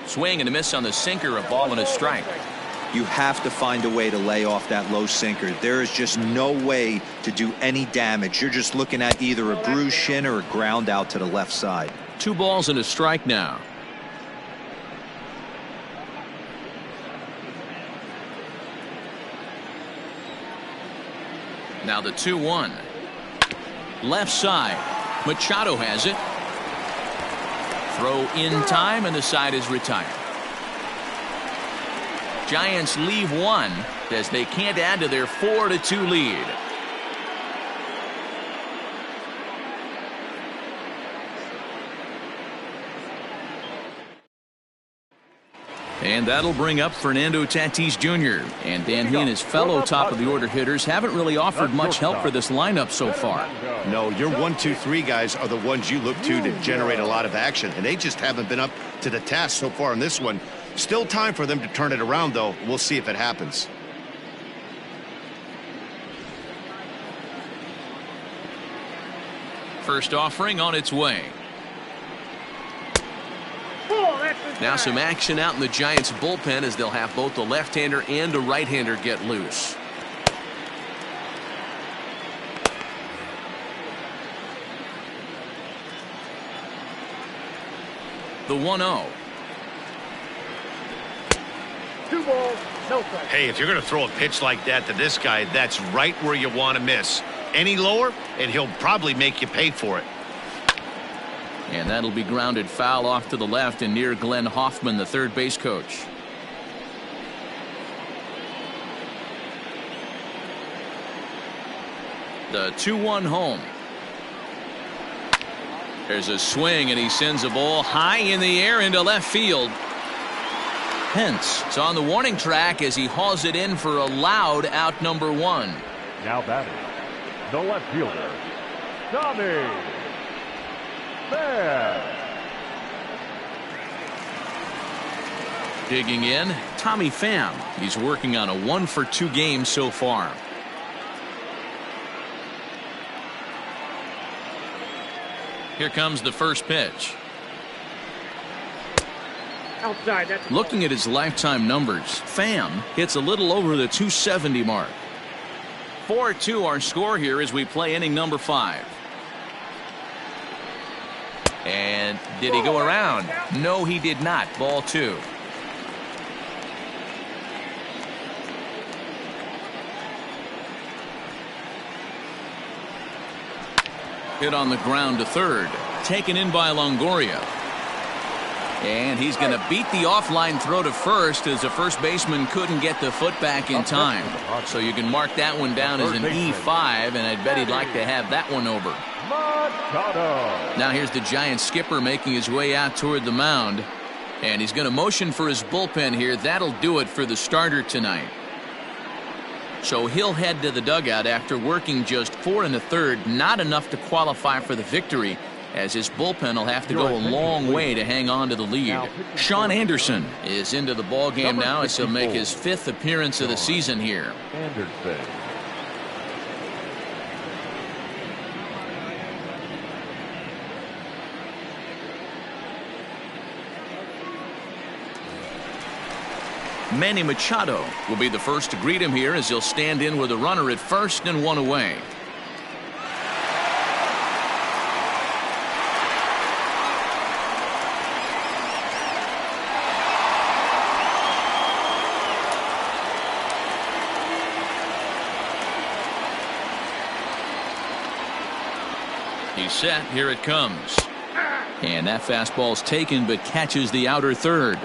Swing and a miss on the sinker, a ball and a strike. You have to find a way to lay off that low sinker. There is just no way to do any damage. You're just looking at either a bruised shin or a ground out to the left side. 2 balls and a strike now. Now the 2-1. Left side. Machado has it. Throw in time, and the side is retired. Giants leave 1 as they can't add to their 4-2 lead. And that'll bring up Fernando Tatis Jr. And Dan, he and his fellow top-of-the-order hitters haven't really offered much help for this lineup so far. No, your 1, 2, 3 guys are the ones you look to generate a lot of action, and they just haven't been up to the task so far in this one. Still time for them to turn it around, though. We'll see if it happens. First offering on its way. Ball, that's the Now some action out in the Giants bullpen as they'll have both the left-hander and a right-hander get loose. The 1-0. 2 balls, no strikes. Hey, if you're going to throw a pitch like that to this guy, that's right where you want to miss. Any lower, and he'll probably make you pay for it. And that'll be grounded foul off to the left and near Glenn Hoffman, the third base coach. The 2-1 home. There's a swing, and he sends a ball high in the air into left field. Pence is on the warning track as he hauls it in for a loud out number 1. Now batting, the left fielder, Tommy Pham. Digging in, Tommy Pham. He's working on a 1-for-2 game so far. Here comes the first pitch. Outside, that's Looking at his lifetime numbers, Pham hits a little over the 270 mark. 4-2 our score here as we play inning number 5. And did he go around? No, he did not. Ball 2. Hit on the ground to third. Taken in by Longoria. And he's going to beat the offline throw to first as the first baseman couldn't get the foot back in time. So you can mark that one down as an E5, and I'd bet he'd like to have that one over. Now here's the Giants skipper making his way out toward the mound. And he's going to motion for his bullpen here. That'll do it for the starter tonight. So he'll head to the dugout after working just 4 1/3, not enough to qualify for the victory, as his bullpen will have to go a long way to hang on to the lead. Sean Anderson is into the ball game now as he'll make his 5th appearance of the season here. Anderson. Manny Machado will be the first to greet him here as he'll stand in with a runner at first and 1 away. He's set. Here it comes. And that fastball's taken but catches the outer third.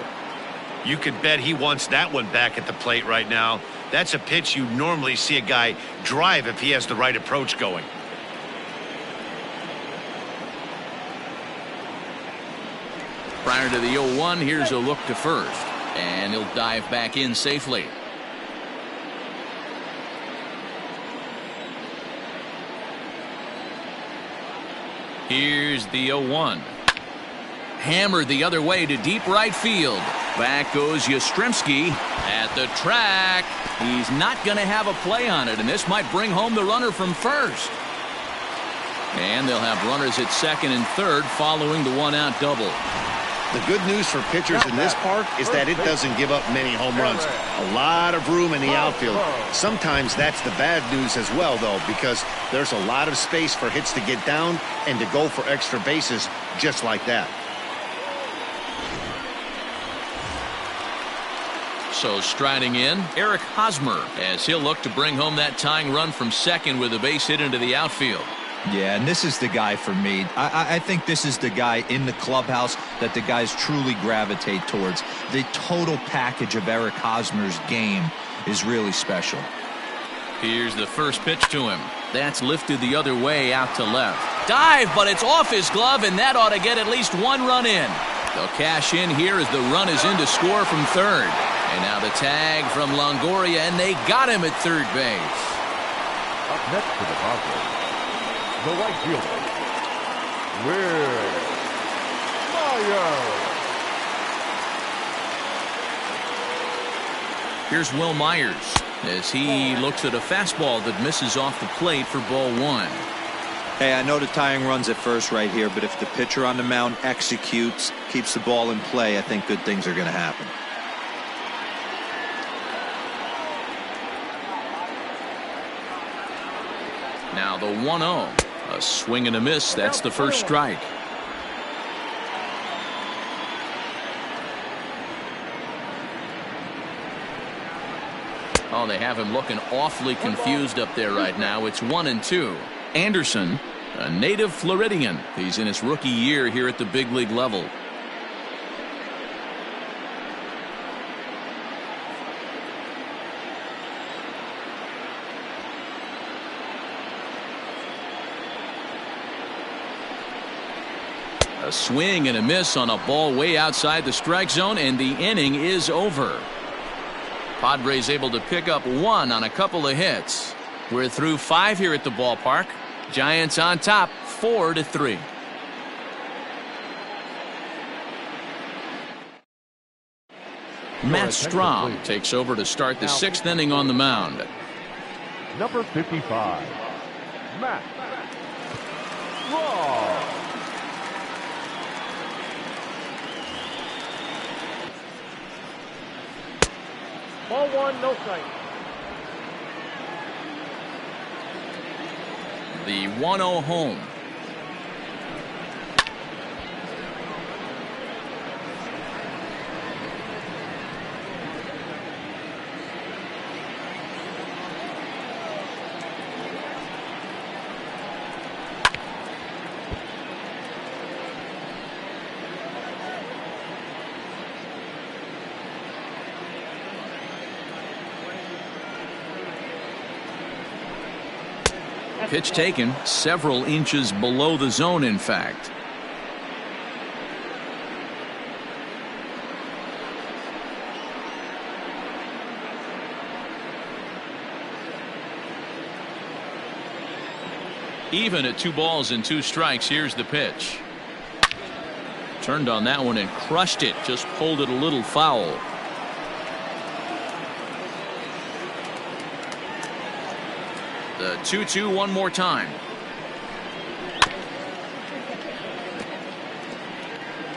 You could bet he wants that one back at the plate right now. That's a pitch you normally see a guy drive if he has the right approach going. Prior to the 0-1, here's a look to first. And he'll dive back in safely. Here's the 0-1. Hammered the other way to deep right field. Back goes Yastrzemski at the track. He's not going to have a play on it, and this might bring home the runner from first. And they'll have runners at second and third following the 1-out double. The good news for pitchers in this park is that it doesn't give up many home runs. A lot of room in the outfield. Sometimes that's the bad news as well, though, because there's a lot of space for hits to get down and to go for extra bases just like that. So striding in, Eric Hosmer, as he'll look to bring home that tying run from second with a base hit into the outfield. Yeah, and this is the guy for me. I think this is the guy in the clubhouse that the guys truly gravitate towards. The total package of Eric Hosmer's game is really special. Here's the first pitch to him. That's lifted the other way out to left. Dive, but it's off his glove, and that ought to get at least 1 run in. They'll cash in here as the run is in to score from third. And now the tag from Longoria, and they got him at third base. Up next to the Padres, the right fielder, Will Myers. Here's Will Myers as he looks at a fastball that misses off the plate for ball 1. Hey, I know the tying run's at first right here, but if the pitcher on the mound executes, keeps the ball in play, I think good things are going to happen. Now the 1-0. A swing and a miss. That's the first strike. Oh, they have him looking awfully confused up there right now. It's 1-2. Anderson, a native Floridian. He's in his rookie year here at the big league level. A swing and a miss on a ball way outside the strike zone, and the inning is over. Padres able to pick up one on a couple of hits. We're through 5 here at the ballpark. Giants on top, 4-3. Matt Strom takes over to start the 6th inning on the mound. Number 55, Matt Strom. Ball 1, no strike. The 1-0 home. Pitch taken several inches below the zone, in fact. Even at 2 balls and 2 strikes, here's the pitch. Turned on that one and crushed it, just pulled it a little foul. The 2-2 one more time.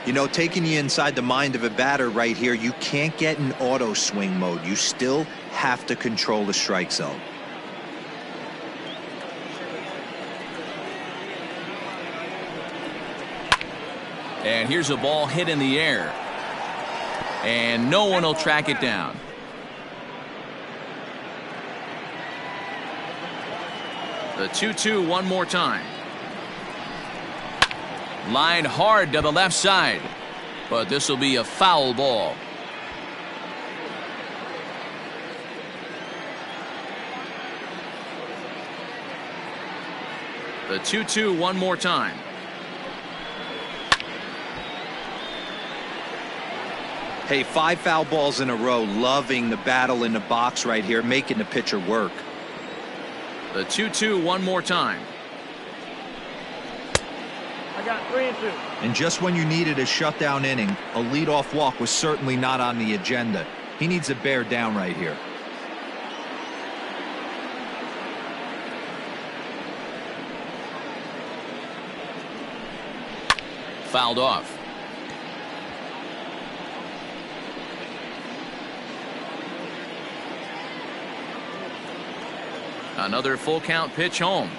You know, taking you inside the mind of a batter right here, you can't get in auto swing mode. You still have to control the strike zone. And here's a ball hit in the air. And no one will track it down. The 2-2 one more time. Line hard to the left side, but this will be a foul ball. The 2-2 one more time. Hey, 5 foul balls in a row. Loving the battle in the box right here, making the pitcher work. The 2-2 one more time. I got 3-2. And just when you needed a shutdown inning, a leadoff walk was certainly not on the agenda. He needs to bear down right here. Fouled off. Another full count pitch home.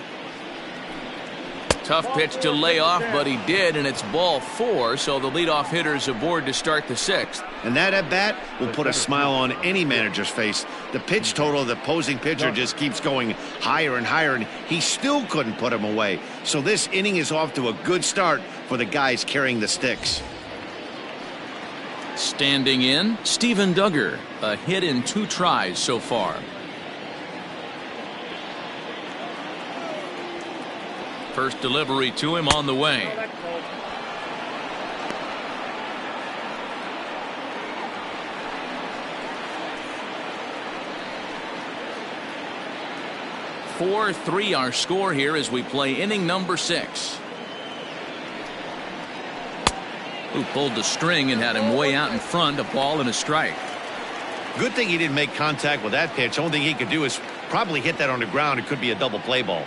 Tough pitch to lay off, but he did, and it's ball 4, so the leadoff hitter's aboard to start the 6th. And that at bat will put a smile on any manager's face. The pitch total of the opposing pitcher just keeps going higher and higher, and he still couldn't put him away. So this inning is off to a good start for the guys carrying the sticks. Standing in, Steven Duggar, a hit in 2 tries so far. First delivery to him on the way. Oh, that's close. 4-3 our score here as we play inning number 6. Who pulled the string and had him way out in front, a ball and a strike. Good thing he didn't make contact with that pitch. Only thing he could do is probably hit that on the ground. It could be a double play ball.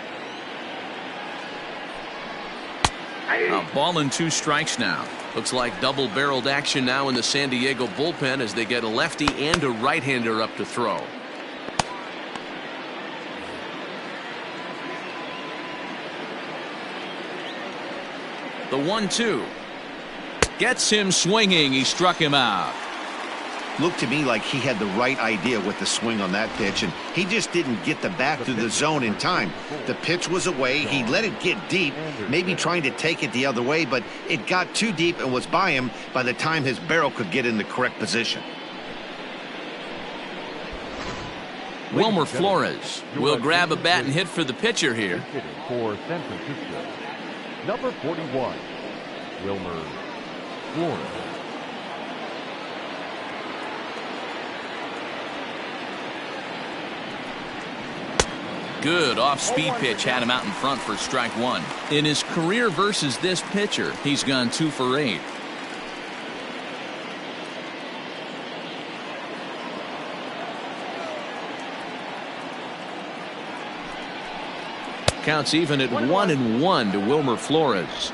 A ball and 2 strikes now. Looks like double-barreled action now in the San Diego bullpen as they get a lefty and a right-hander up to throw. The 1-2 gets him swinging. He struck him out. Looked to me like he had the right idea with the swing on that pitch, and he just didn't get the bat through the zone in time. The pitch was away. He let it get deep, maybe trying to take it the other way, but it got too deep and was by him by the time his barrel could get in the correct position. Wilmer Flores will grab a bat and hit for the pitcher here. For San Francisco, number 41, Wilmer Flores. Good off-speed pitch had him out in front for strike 1. In his career versus this pitcher, he's gone 2 for 8. Counts even at 1-1 to Wilmer Flores.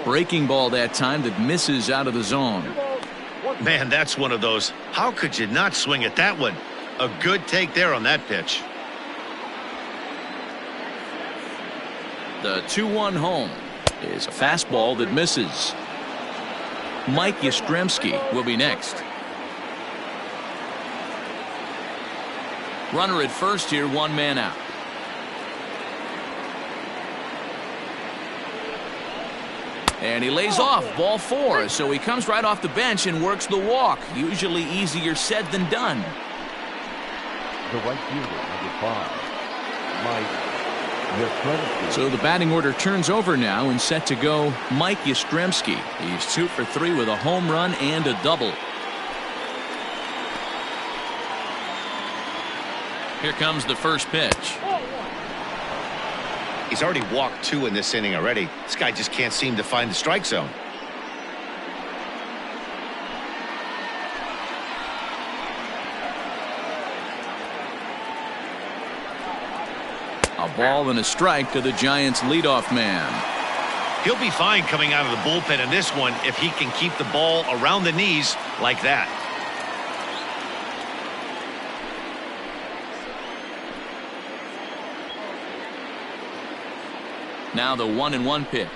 Breaking ball that time that misses out of the zone. Man, that's one of those. How could you not swing at that one? A good take there on that pitch. The 2-1 home is a fastball that misses. Mike Yastrzemski will be next. Runner at first here, 1 man out. And he lays off, ball 4, so he comes right off the bench and works the walk. Usually easier said than done. The right fielder, number 5, Mike Yastrzemski. So the batting order turns over now and set to go Mike Yastrzemski. He's 2 for 3 with a home run and a double. Here comes the first pitch. He's already walked 2 in this inning already. This guy just can't seem to find the strike zone. A ball and a strike to the Giants' leadoff man. He'll be fine coming out of the bullpen in this one if he can keep the ball around the knees like that. Now the 1-1 pitch.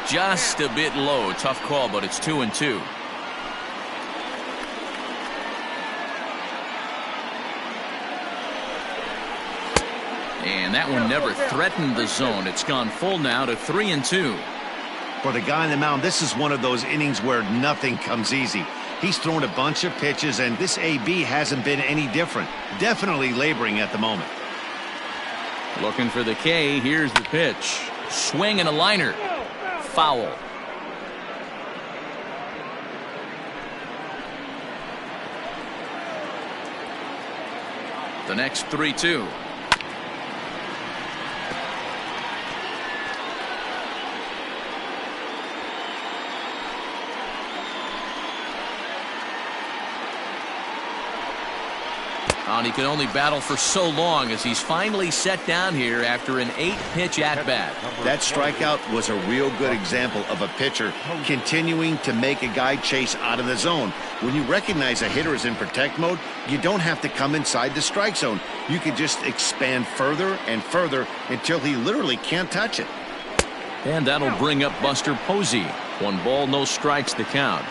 Just a bit low. Tough call, but it's 2-2. And that one never threatened the zone. It's gone full now to 3-2. For the guy on the mound, this is one of those innings where nothing comes easy. He's thrown a bunch of pitches, and this AB hasn't been any different. Definitely laboring at the moment. Looking for the K. Here's the pitch. Swing and a liner. Foul. The next 3-2. And he can only battle for so long as he's finally set down here after an 8-pitch at-bat. That strikeout was a real good example of a pitcher continuing to make a guy chase out of the zone. When you recognize a hitter is in protect mode, you don't have to come inside the strike zone. You can just expand further and further until he literally can't touch it. And that'll bring up Buster Posey. 1 ball, no strikes to count.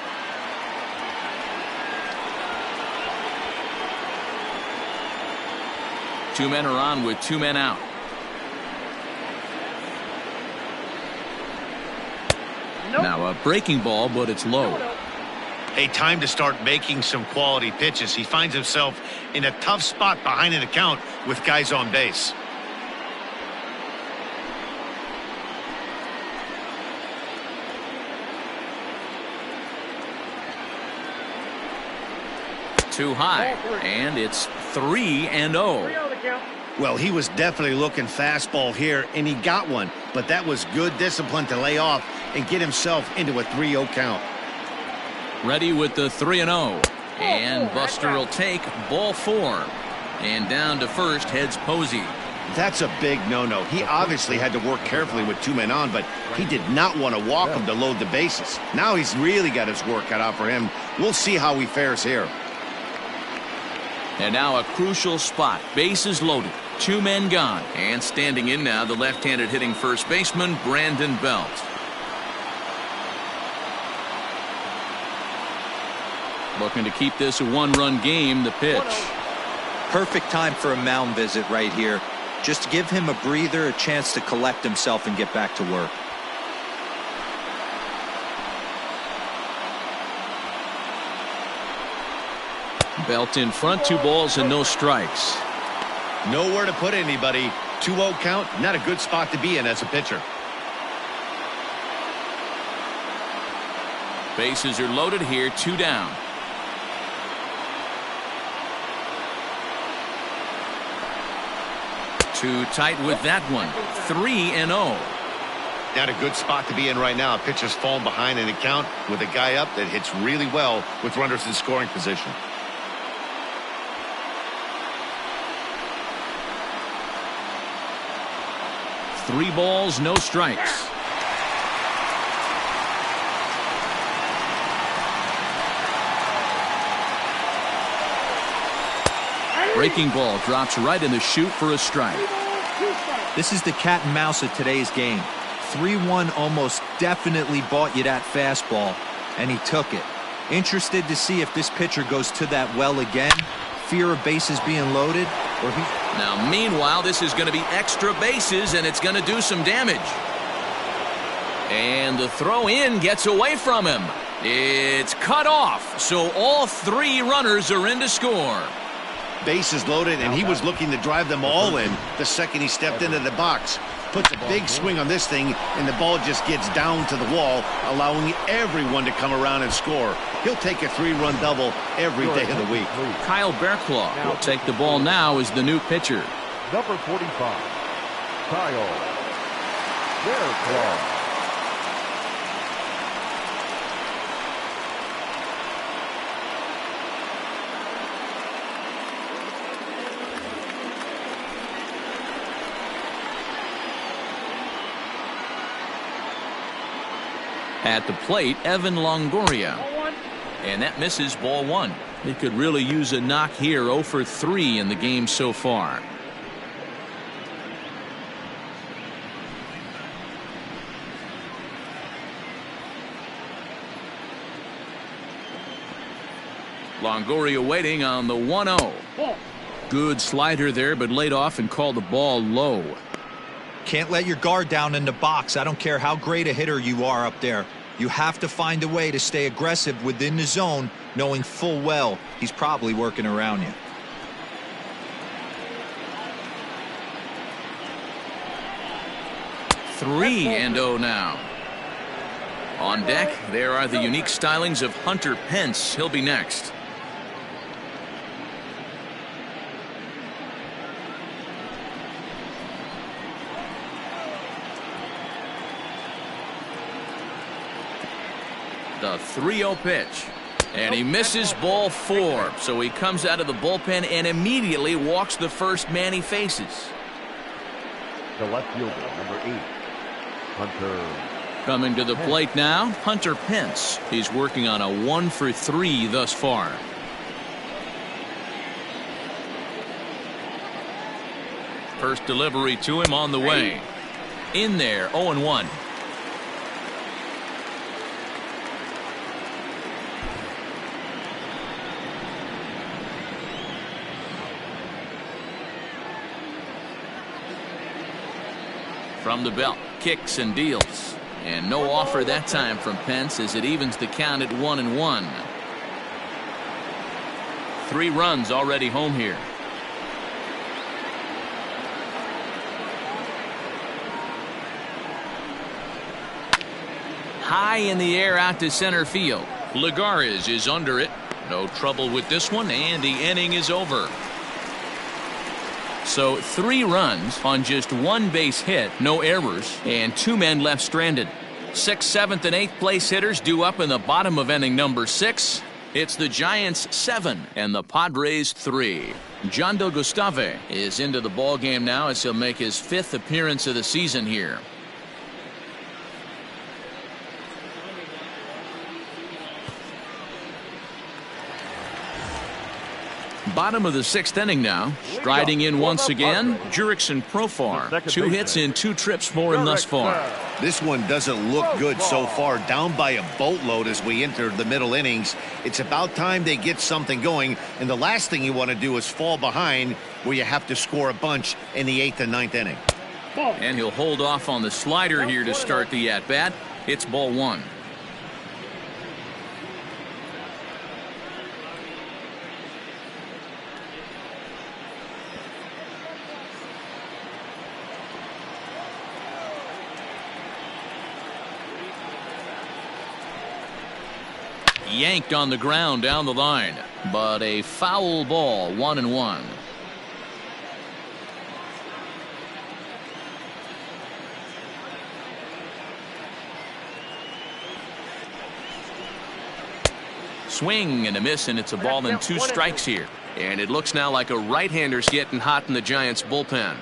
Two men are on with 2 men out. Now a breaking ball, but it's low. A time to start making some quality pitches. He finds himself in a tough spot behind an account with guys on base. Too high, and it's 3-0. Well, he was definitely looking fastball here, and he got one. But that was good discipline to lay off and get himself into a 3-0 count. Ready with the 3-0. And Buster will take ball 4. And down to first heads Posey. That's a big no-no. He obviously had to work carefully with 2 men on, but he did not want to walk him to load the bases. Now he's really got his work cut out for him. We'll see how he fares here. And now a crucial spot. Bases loaded. 2 men gone. And standing in now, the left-handed hitting first baseman, Brandon Belt. Looking to keep this a 1-run game, the pitch. Perfect time for a mound visit right here. Just give him a breather, a chance to collect himself and get back to work. Belt in front, 2 balls and no strikes. Nowhere to put anybody. 2-0 count, not a good spot to be in as a pitcher. Bases are loaded here, 2 down. Too tight with that one. 3-0. Not a good spot to be in right now. Pitcher's falling behind in the count with a guy up that hits really well with runners in scoring position. Three balls, no strikes. Breaking ball drops right in the chute for a strike. This is the cat and mouse of today's game. 3-1 almost definitely bought you that fastball, and he took it. Interested to see if this pitcher goes to that well again. Fear of bases being loaded, or he... Now, meanwhile, this is going to be extra bases, and it's going to do some damage. And the throw in gets away from him. It's cut off, so all 3 runners are in to score. Bases loaded, and he was looking to drive them all in the second he stepped into the box. Puts a big swing on this thing, and the ball just gets down to the wall, allowing everyone to come around and score. He'll take a 3-run double every day of the week. Kyle Bearclaw will take the ball now as the new pitcher. Number 45, Kyle Bearclaw. At the plate, Evan Longoria. And that misses ball 1. He could really use a knock here. 0 for 3 in the game so far. Longoria waiting on the 1-0. Good slider there, but laid off and called the ball low. Can't let your guard down in the box. I don't care how great a hitter you are up there. You have to find a way to stay aggressive within the zone, knowing full well he's probably working around you. Three and 0 now. On deck, there are the unique stylings of Hunter Pence. He'll be next. The 3-0 pitch. And he misses ball 4. So he comes out of the bullpen and immediately walks the first man he faces. The left fielder, number 8, Hunter. Coming to the plate now, Hunter Pence. He's working on a 1 for 3 thus far. First delivery to him on the way. In there, 0-1. From the belt, kicks and deals. And no offer that time from Pence as it evens the count at 1-1. 3 runs already home here. High in the air out to center field. Lagares is under it. No trouble with this one, and the inning is over. So 3 runs on just 1 base hit, no errors, and 2 men left stranded. 6th, 7th, and 8th place hitters due up in the bottom of inning number 6. It's the Giants 7 and the Padres 3. John Del Gustave is into the ball game now as he'll make his 5th appearance of the season here. Bottom of the 6th inning now. Striding in once again, Jurickson Profar. 2 hits in 2 trips for him thus far. This one doesn't look good so far. Down by a boatload as we enter the middle innings. It's about time they get something going. And the last thing you want to do is fall behind where you have to score a bunch in the 8th and 9th inning. And he'll hold off on the slider here to start the at-bat. It's ball 1. Yanked on the ground down the line, but a foul ball, 1-1. Swing and a miss, and it's a ball and 2 strikes here. And it looks now like a right-hander's getting hot in the Giants bullpen.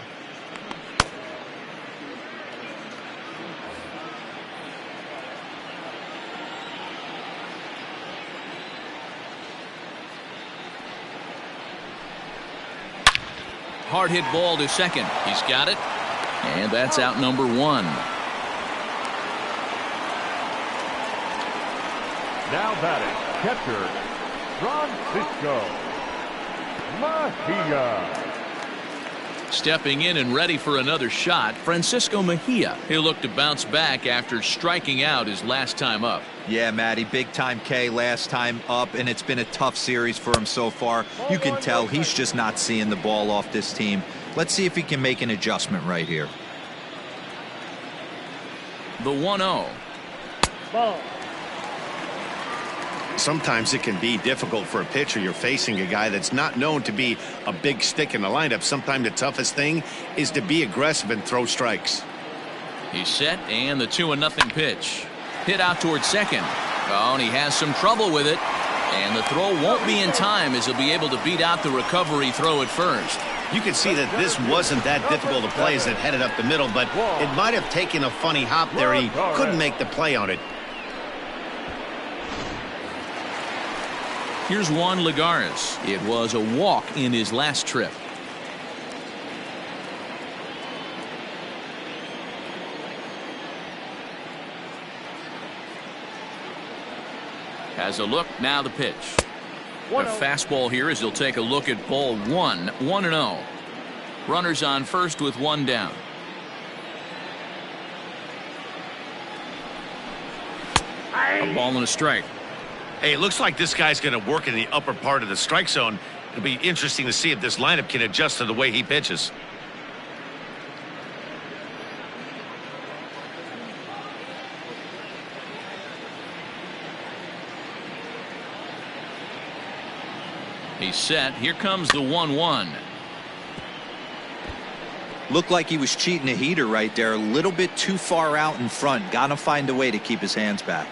Hard hit ball to second. He's got it. And that's out number 1. Now batting, catcher, Francisco Mejia. Stepping in and ready for another shot, Francisco Mejia. He'll look to bounce back after striking out his last time up. Yeah, Matty, big time K last time up, and it's been a tough series for him so far. You can tell he's just not seeing the ball off this team. Let's see if he can make an adjustment right here. The 1-0. Ball. Sometimes it can be difficult for a pitcher. You're facing a guy that's not known to be a big stick in the lineup. Sometimes the toughest thing is to be aggressive and throw strikes. He's set, and the 2-0 pitch. Hit out towards second. Oh, and he has some trouble with it. And the throw won't be in time as he'll be able to beat out the recovery throw at first. You can see that this wasn't that difficult to play as it headed up the middle, but it might have taken a funny hop there. He couldn't make the play on it. Here's Juan Lagares. It was a walk in his last trip. Has a look, now the pitch. A fastball here as he'll take a look at ball 1, 1-0. Runners on first with 1 down. A ball and a strike. Hey, it looks like this guy's going to work in the upper part of the strike zone. It'll be interesting to see if this lineup can adjust to the way he pitches. He's set. Here comes the 1-1. Looked like he was cheating a heater right there. A little bit too far out in front. Got to find a way to keep his hands back.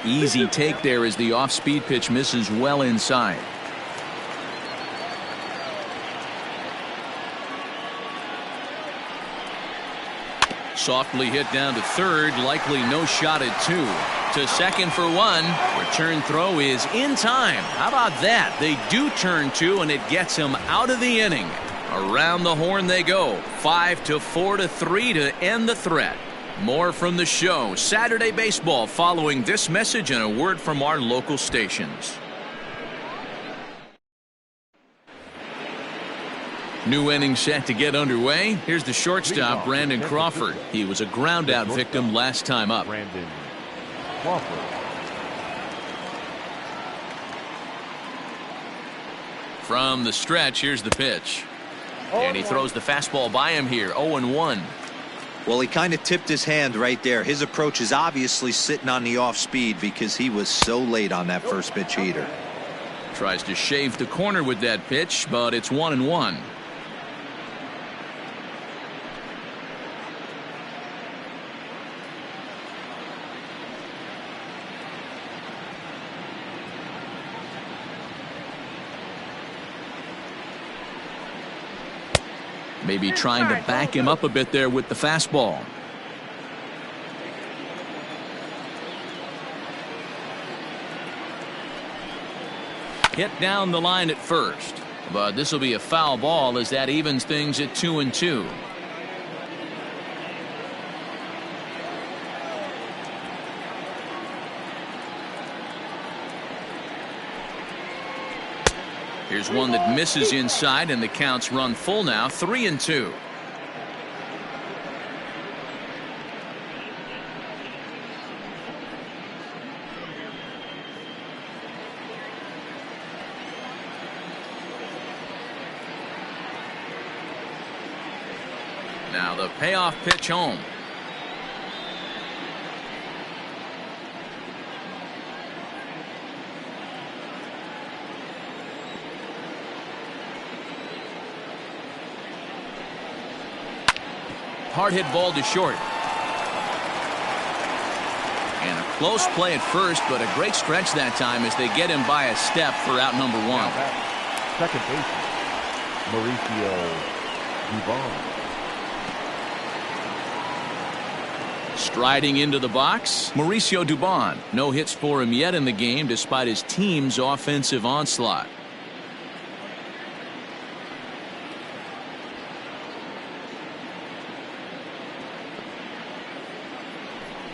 Easy take there as the off-speed pitch misses well inside. Softly hit down to third, likely no shot at 2. To second for 1. Return throw is in time. How about that? They do turn 2, and it gets him out of the inning. Around the horn they go. 5-4-3 to end the threat. More from the show. Saturday Baseball following this message and a word from our local stations. New inning set to get underway. Here's the shortstop, Brandon Crawford. He was a ground-out victim last time up. Brandon Crawford. From the stretch, here's the pitch. And he throws the fastball by him here, 0-1. Well, he kind of tipped his hand right there. His approach is obviously sitting on the off speed because he was so late on that first pitch heater. Tries to shave the corner with that pitch, but it's 1-1. Maybe trying to back him up a bit there with the fastball. Hit down the line at first, but this will be a foul ball as that evens things at 2-2. Here's one that misses inside, and the counts run full now, 3-2. Now the payoff pitch home. Hard hit ball to short. And a close play at first, but a great stretch that time as they get him by a step for out number one. Second baseman, Mauricio Dubon. Striding into the box, Mauricio Dubon. No hits for him yet in the game despite his team's offensive onslaught.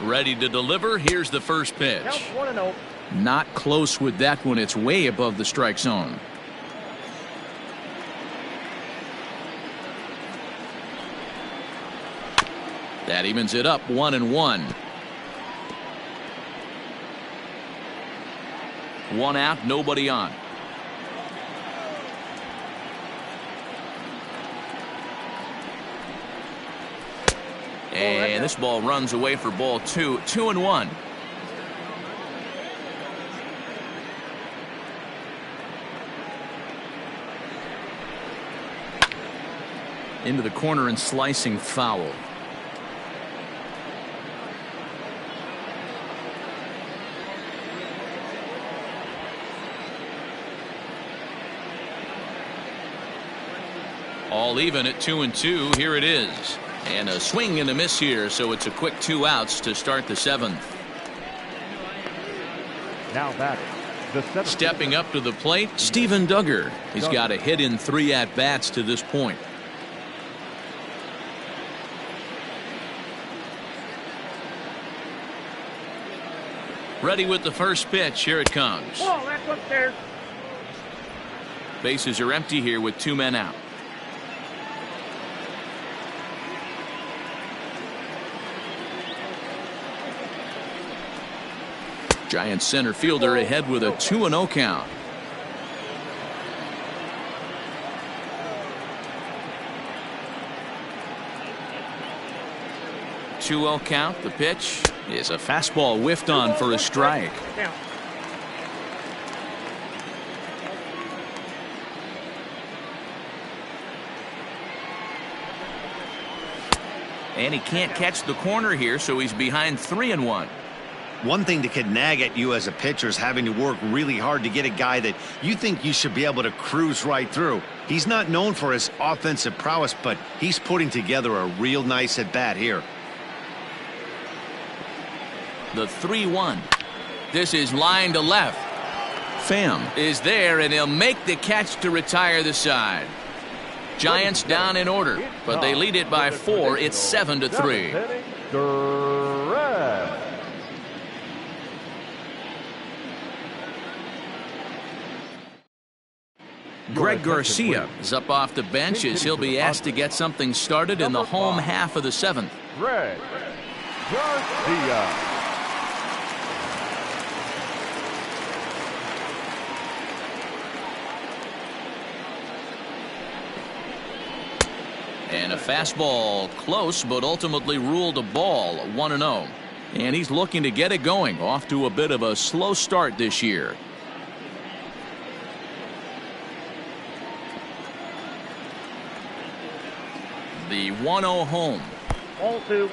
Ready to deliver. Here's the first pitch. Count 1-0. Not close with that one. It's way above the strike zone. That evens it up, 1-1. One out, nobody on. And this ball runs away for ball two. 2-1. Into the corner and slicing foul. All even at 2-2. Here it is. And a swing and a miss here, so it's a quick 2 outs to start the seventh. Now batting, the seventh. Stepping up to the plate, Steven Duggar. He's got a hit in 3 at-bats to this point. Ready with the first pitch. Here it comes. Oh, that's upstairs. Bases are empty here with 2 men out. Giants center fielder ahead with a 2-0 count. Two-0 count. The pitch is a fastball whiffed on for a strike. Count. And he can't catch the corner here, so he's behind 3-1. One thing that could nag at you as a pitcher is having to work really hard to get a guy that you think you should be able to cruise right through. He's not known for his offensive prowess, but he's putting together a real nice at-bat here. The 3-1. This is line to left. Pham is there, and he'll make the catch to retire the side. Giants down in order, but they lead it by 4. It's 7-3. Greg Garcia is up off the bench as he'll be asked to get something started in the home half of the seventh. Greg Garcia. And a fastball close, but ultimately ruled a ball, 1-0. And he's looking to get it going, off to a bit of a slow start this year. The 1-0 home. Ball 2.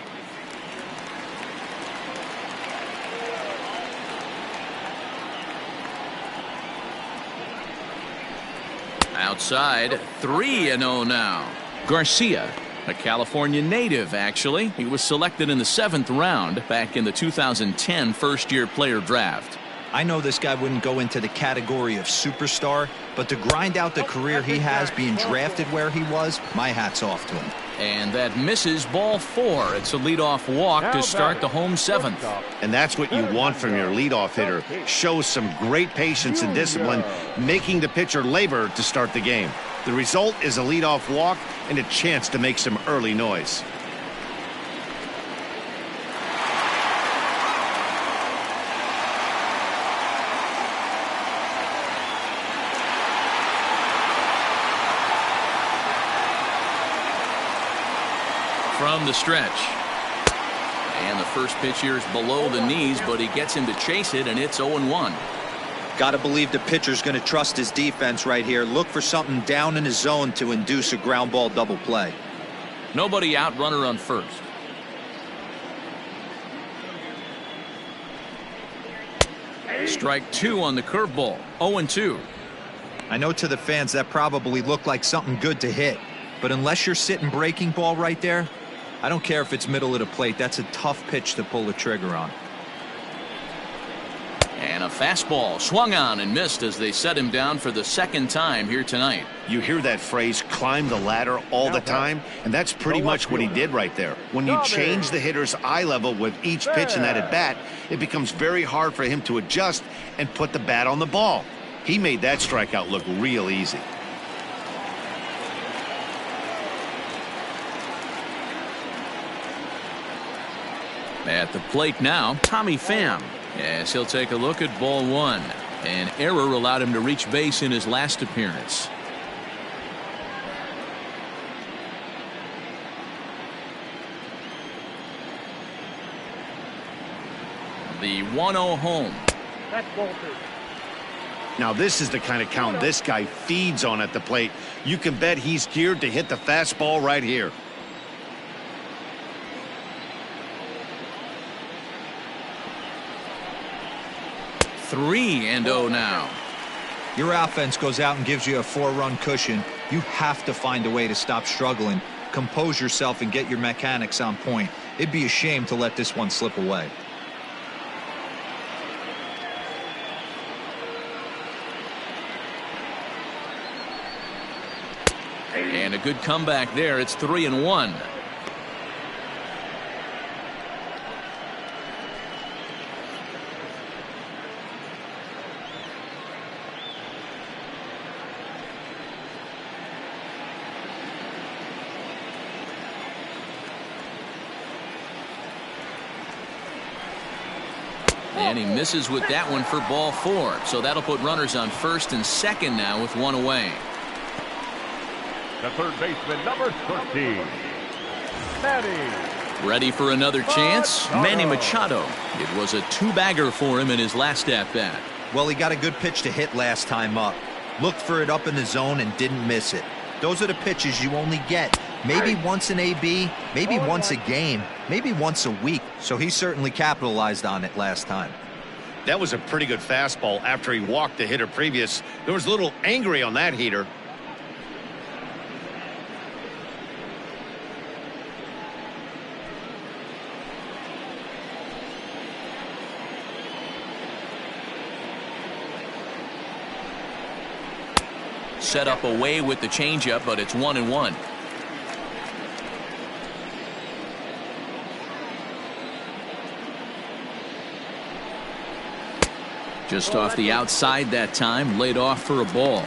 Outside, 3-0 now. Garcia, a California native, actually. He was selected in the 7th round back in the 2010 first-year player draft. I know this guy wouldn't go into the category of superstar, but to grind out the career he has being drafted where he was, my hat's off to him. And that misses ball 4. It's a leadoff walk to start the home 7th. And that's what you want from your leadoff hitter. Shows some great patience and discipline, making the pitcher labor to start the game. The result is a leadoff walk and a chance to make some early noise. From the stretch. And the first pitch here is below the knees, but he gets him to chase it, and it's 0-1. Got to believe the pitcher's going to trust his defense right here. Look for something down in his zone to induce a ground ball double play. Nobody out, runner on first. Strike 2 on the curveball. 0-2. I know to the fans that probably looked like something good to hit, but unless you're sitting breaking ball right there, I don't care if it's middle of the plate. That's a tough pitch to pull the trigger on. And a fastball swung on and missed as they set him down for the 2nd time here tonight. You hear that phrase, climb the ladder, all the time, and that's pretty much what he did right there. When you change the hitter's eye level with each pitch in that at-bat, it becomes very hard for him to adjust and put the bat on the ball. He made that strikeout look real easy. At the plate now, Tommy Pham. Yes, he'll take a look at ball 1. An error allowed him to reach base in his last appearance. The 1-0 home. That's ball 2. Now this is the kind of count this guy feeds on at the plate. You can bet he's geared to hit the fastball right here. Three and 0 now. Your offense goes out and gives you a 4-run cushion. You have to find a way to stop struggling, compose yourself, and get your mechanics on point. It'd be a shame to let this one slip away. And a good comeback there. It's 3-1. And he misses with that one for ball 4. So that'll put runners on first and second now with one away. The third baseman, number 13, Manny. Ready for another chance? Manny Machado. It was a 2-bagger for him in his last at-bat. Well, he got a good pitch to hit last time up. Looked for it up in the zone and didn't miss it. Those are the pitches you only get maybe once an AB, maybe once a game, maybe once a week. So he certainly capitalized on it last time. That was a pretty good fastball after he walked the hitter previous. There was a little angry on that heater. Set up away with the changeup, but it's 1-1. Just off the outside that time, laid off for a ball.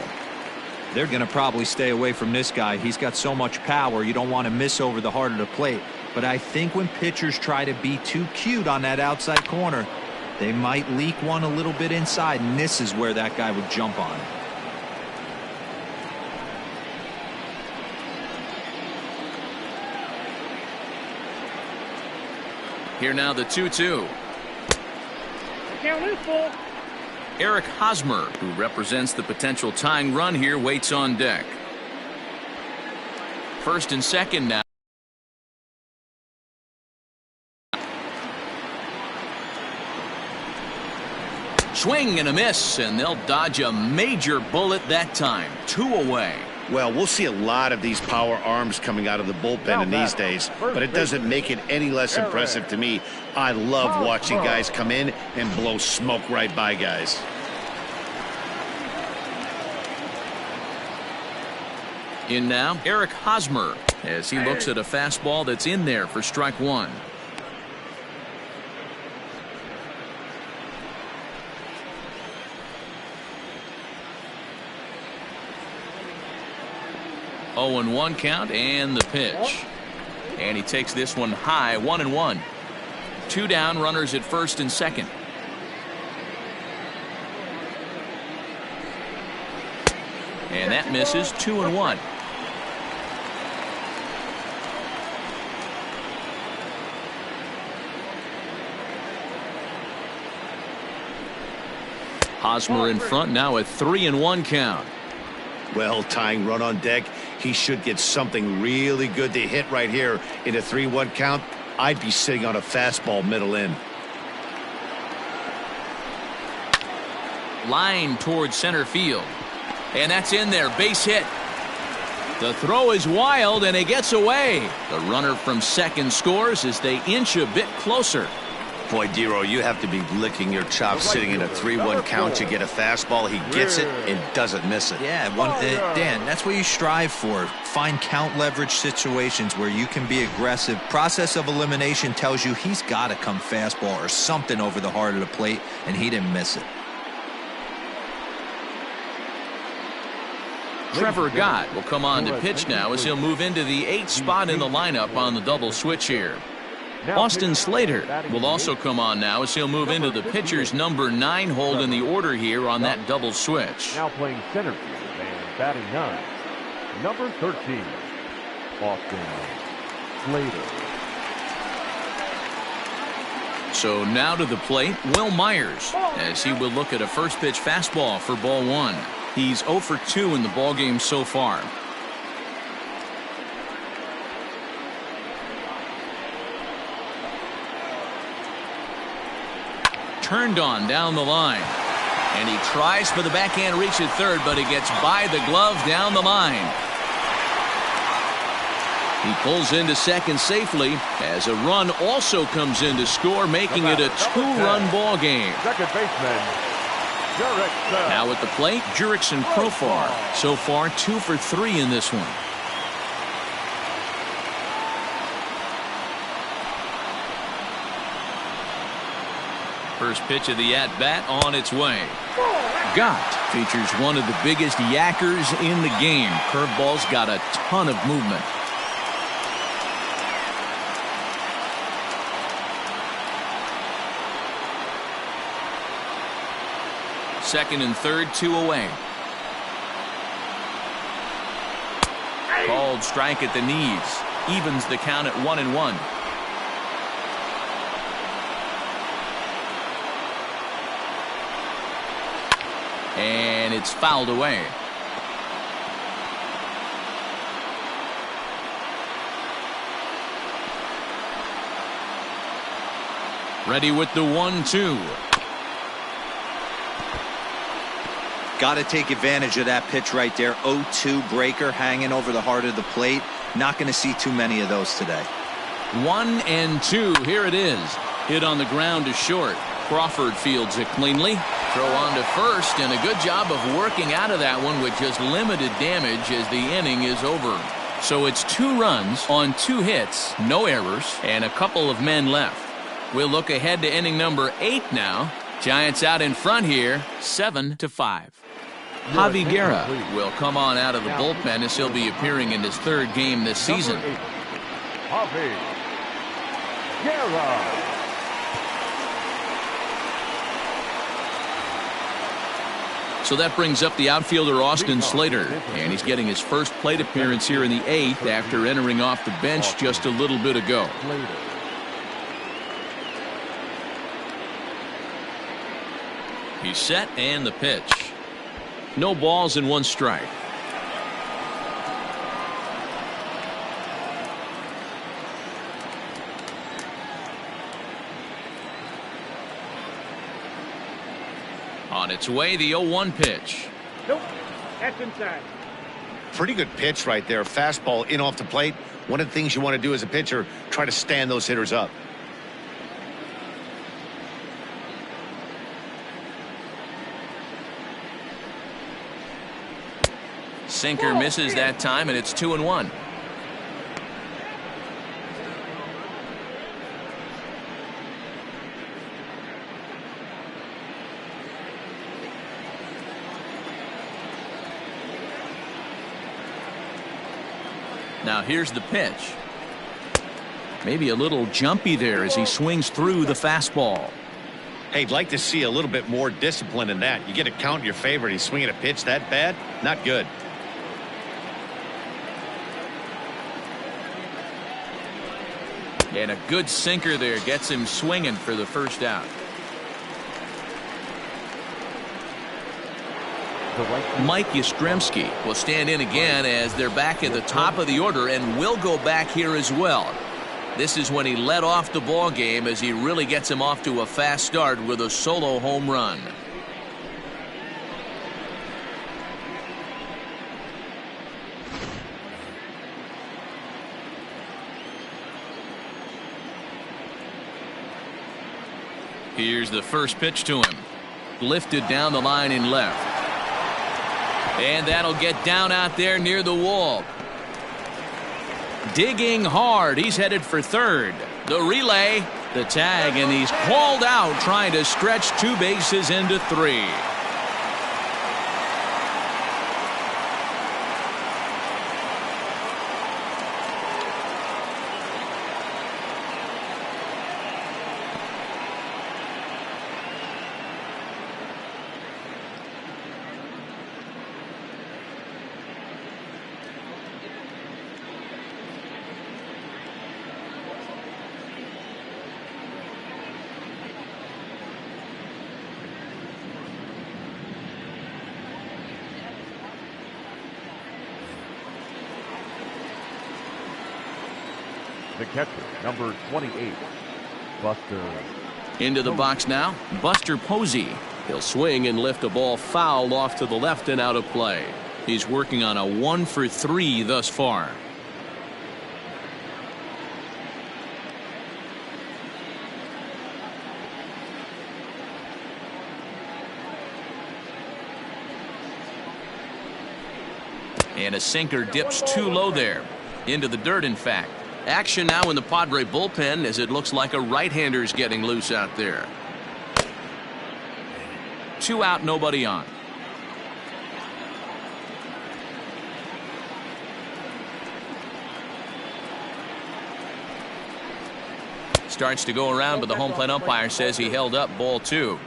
They're going to probably stay away from this guy. He's got so much power, you don't want to miss over the heart of the plate. But I think when pitchers try to be too cute on that outside corner, they might leak one a little bit inside, and this is where that guy would jump on it. Here now the 2-2. Count is full. Eric Hosmer, who represents the potential tying run here, waits on deck. First and second now. Swing and a miss, and they'll dodge a major bullet that time. 2 away. Well, we'll see a lot of these power arms coming out of the bullpen in these days, but it doesn't make it any less impressive to me. I love watching guys come in and blow smoke right by guys. In now, Eric Hosmer, as he looks at a fastball that's in there for strike 1. Oh, and 1 count, and the pitch. And he takes this one high, 1-1. 2 down, runners at first and second. And that misses. 2-1. Hosmer in front now, a 3-1 count. Well, tying run on deck. He should get something really good to hit right here in a 3-1 count. I'd be sitting on a fastball middle in. Line towards center field. And that's in there. Base hit. The throw is wild, and it gets away. The runner from second scores as they inch a bit closer. Boy, Dero, you have to be licking your chops sitting in a 3-1 count to get a fastball. He gets it and doesn't miss it. Yeah, Dan, that's what you strive for. Find count leverage situations where you can be aggressive. Process of elimination tells you he's got to come fastball or something over the heart of the plate, and he didn't miss it. Trevor Gott will come on to pitch now as he'll move into the 8th spot in the lineup on the double switch here. Austin Slater will also come on now as he'll move into the pitcher's number 9 hold in the order here on that double switch. Now playing center field and batting 9, number 13, Austin Slater. So now to the plate, Will Myers, as he will look at a first pitch fastball for ball 1. He's 0 for 2 in the ballgame so far. Turned on down the line, and he tries for the backhand reach at third, but it gets by the glove down the line. He pulls into second safely as a run also comes in to score, making it a 2-run ball game. Second baseman, Jurickson. Now at the plate, Jurickson Profar. So far 2 for 3 in this one. First pitch of the at-bat on its way. Gott features one of the biggest yackers in the game. Curveball's got a ton of movement. Second and third, 2 away. Called strike at the knees. Evens the count at 1-1. And it's fouled away. Ready with the 1-2. Got to take advantage of that pitch right there. 0-2 breaker hanging over the heart of the plate. Not going to see too many of those today. 1-2. Here it is. Hit on the ground to short. Crawford fields it cleanly. Throw on to first, and a good job of working out of that one with just limited damage as the inning is over. So it's 2 runs on 2 hits, no errors, and a couple of men left. We'll look ahead to inning number 8 now. Giants out in front here, 7-5. Javi Guerra will come on out of the bullpen as he'll be appearing in his 3rd game this season. Javi Guerra. So that brings up the outfielder Austin Slater, and he's getting his first plate appearance here in the 8th after entering off the bench just a little bit ago. He's set, and the pitch. No balls and 1 strike. On its way, the 0-1 pitch. Nope. That's inside. Pretty good pitch right there. Fastball in off the plate. One of the things you want to do as a pitcher, try to stand those hitters up. Sinker misses that time, and it's 2-1. Now here's the pitch. Maybe a little jumpy there as he swings through the fastball. Hey, I'd like to see a little bit more discipline in that. You get a count in your favor. He's swinging a pitch that bad. Not good. And a good sinker there gets him swinging for the first out. Mike Yastrzemski will stand in again as they're back at the top of the order and will go back here as well. This is when he led off the ball game as he really gets him off to a fast start with a solo home run. Here's the first pitch to him. Lifted down the line in left. And that'll get down out there near the wall. Digging hard. He's headed for third. The relay, the tag, and he's called out trying to stretch 2 bases into 3. The catcher, number 28, Buster. Into the box now, Buster Posey. He'll swing and lift a ball foul off to the left and out of play. He's working on a 1 for 3 thus far. And a sinker dips too low there. Into the dirt, in fact. Action now in the Padre bullpen as it looks like a right-hander's getting loose out there. 2 out, nobody on. Starts to go around, but the home plate umpire says he held up ball 2.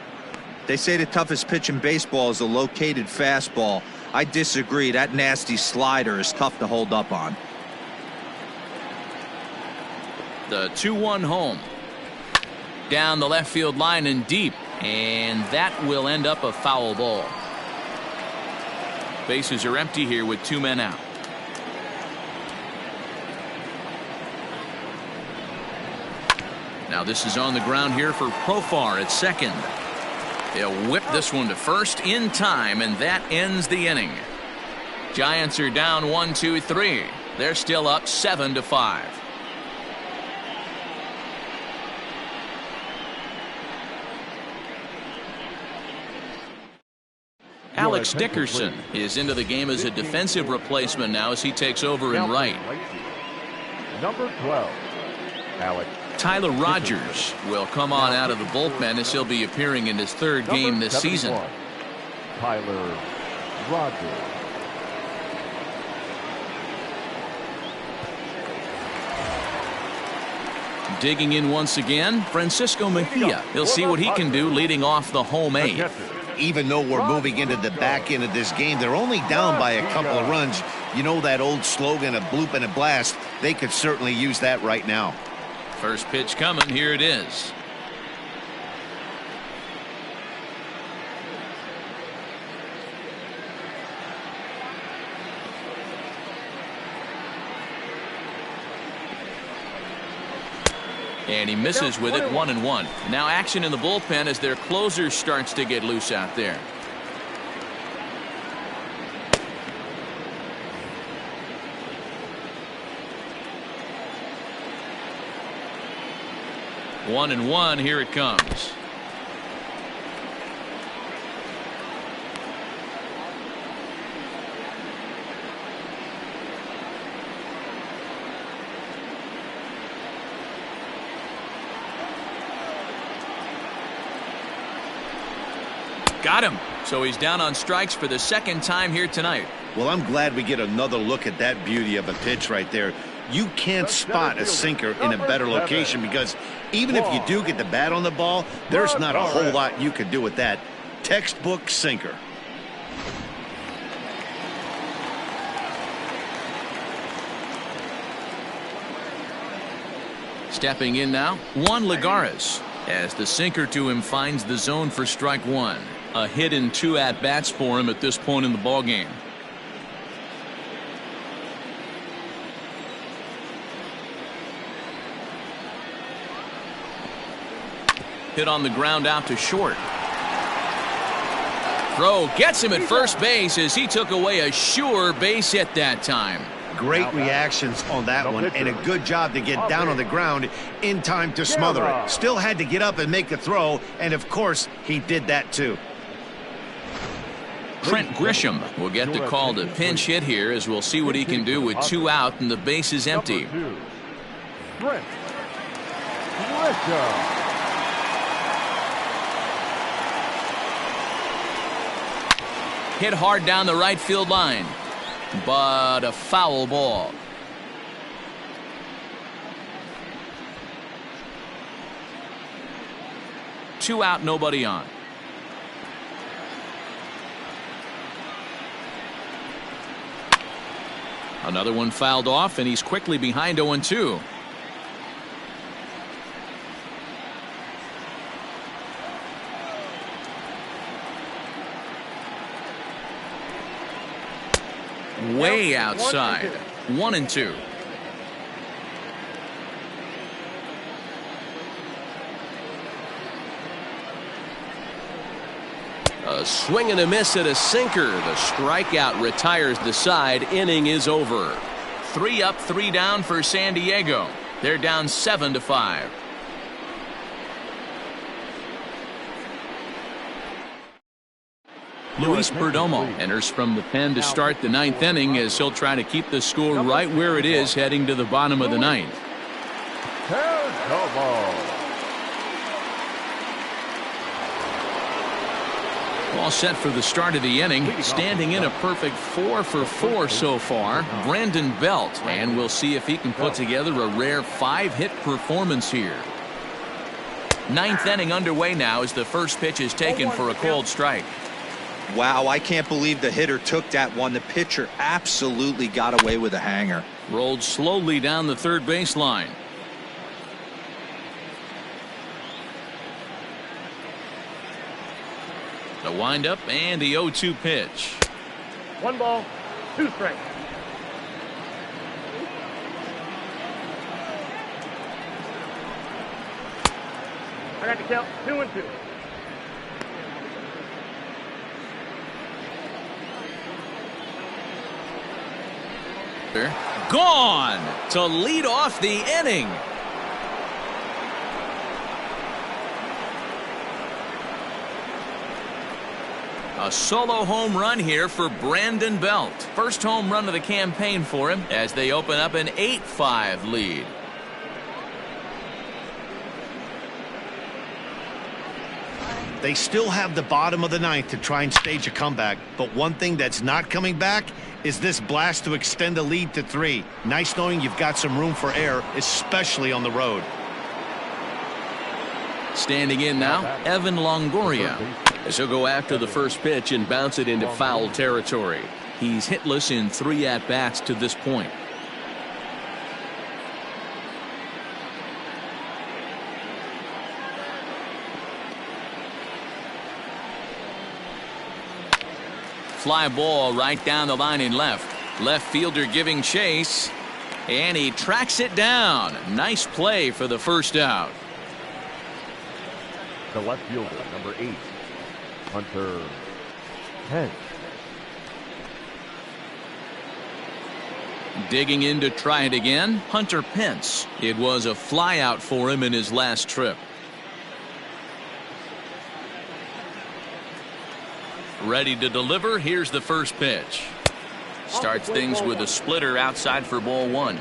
They say the toughest pitch in baseball is a located fastball. I disagree. That nasty slider is tough to hold up on. The 2-1 home. Down the left field line and deep. And that will end up a foul ball. Bases are empty here with 2 men out. Now this is on the ground here for Profar at second. They'll whip this one to first in time, and that ends the inning. Giants are down 1-2-3. They're still up 7-5. Alex Dickerson is into the game as a defensive replacement now as he takes over in right. Number 12, Alex. Tyler Rogers will come on out of the bullpen as he'll be appearing in his 3rd game this season. Tyler Rogers. Digging in once again, Francisco Mejia. He'll see what he can do leading off the home 8th. Even though we're moving into the back end of this game, they're only down by a couple of runs. You know that old slogan, a bloop and a blast. They could certainly use that right now. First pitch coming. Here it is. And he misses with it, 1-1. Now action in the bullpen as their closer starts to get loose out there. One and one, here it comes. Got him. So he's down on strikes for the second time here tonight. Well, I'm glad we get another look at that beauty of a pitch right there. You can't spot a sinker in a better location because even if you do get the bat on the ball, there's not a whole lot you can do with that. Textbook sinker. Stepping in now, Juan Lagares, as the sinker to him finds the zone for strike one. A hit in 2 at-bats for him at this point in the ballgame. Hit on the ground out to short. Throw gets him at first base as he took away a sure base hit that time. Great reactions on that one and a good job to get down on the ground in time to smother it. Still had to get up and make the throw, and of course he did that too. Trent Grisham will get the call to pinch hit here as we'll see what he can do with 2 out and the base is empty. Trent Grisham. Hit hard down the right field line, but a foul ball. Two out, nobody on. Another one fouled off, and he's quickly behind 0-2. Way outside. 1-2. A swing and a miss at a sinker. The strikeout retires the side. Inning is over. 3 up, 3 down for San Diego. They're down 7-5. Luis Perdomo enters from the pen to start the 9th inning as he'll try to keep the score right where it is heading to the bottom of the 9th. All set for the start of the inning. Standing in a perfect 4 for 4 so far, Brandon Belt, and we'll see if he can put together a rare 5-hit performance here. 9th inning underway now as the first pitch is taken for a called strike. Wow, I can't believe the hitter took that one. The pitcher absolutely got away with a hanger. Rolled slowly down the third baseline. The windup and the 0-2 pitch. 1 ball, 2 strikes. I got to count 2-2. Gone to lead off the inning. A solo home run here for Brandon Belt. First home run of the campaign for him as they open up an 8-5 lead. They still have the bottom of the 9th to try and stage a comeback, but one thing that's not coming back is this blast to extend the lead to 3. Nice knowing you've got some room for error, especially on the road. Standing in now, Evan Longoria, as he'll go after the first pitch and bounce it into foul territory. He's hitless in 3 at-bats to this point. Fly ball right down the line in left. Left fielder giving chase. And he tracks it down. Nice play for the first out. The left fielder, number 8, Hunter Pence. Digging in to try it again, Hunter Pence. It was a flyout for him in his last trip. Ready to deliver. Here's the first pitch. Starts things with a splitter outside for ball 1.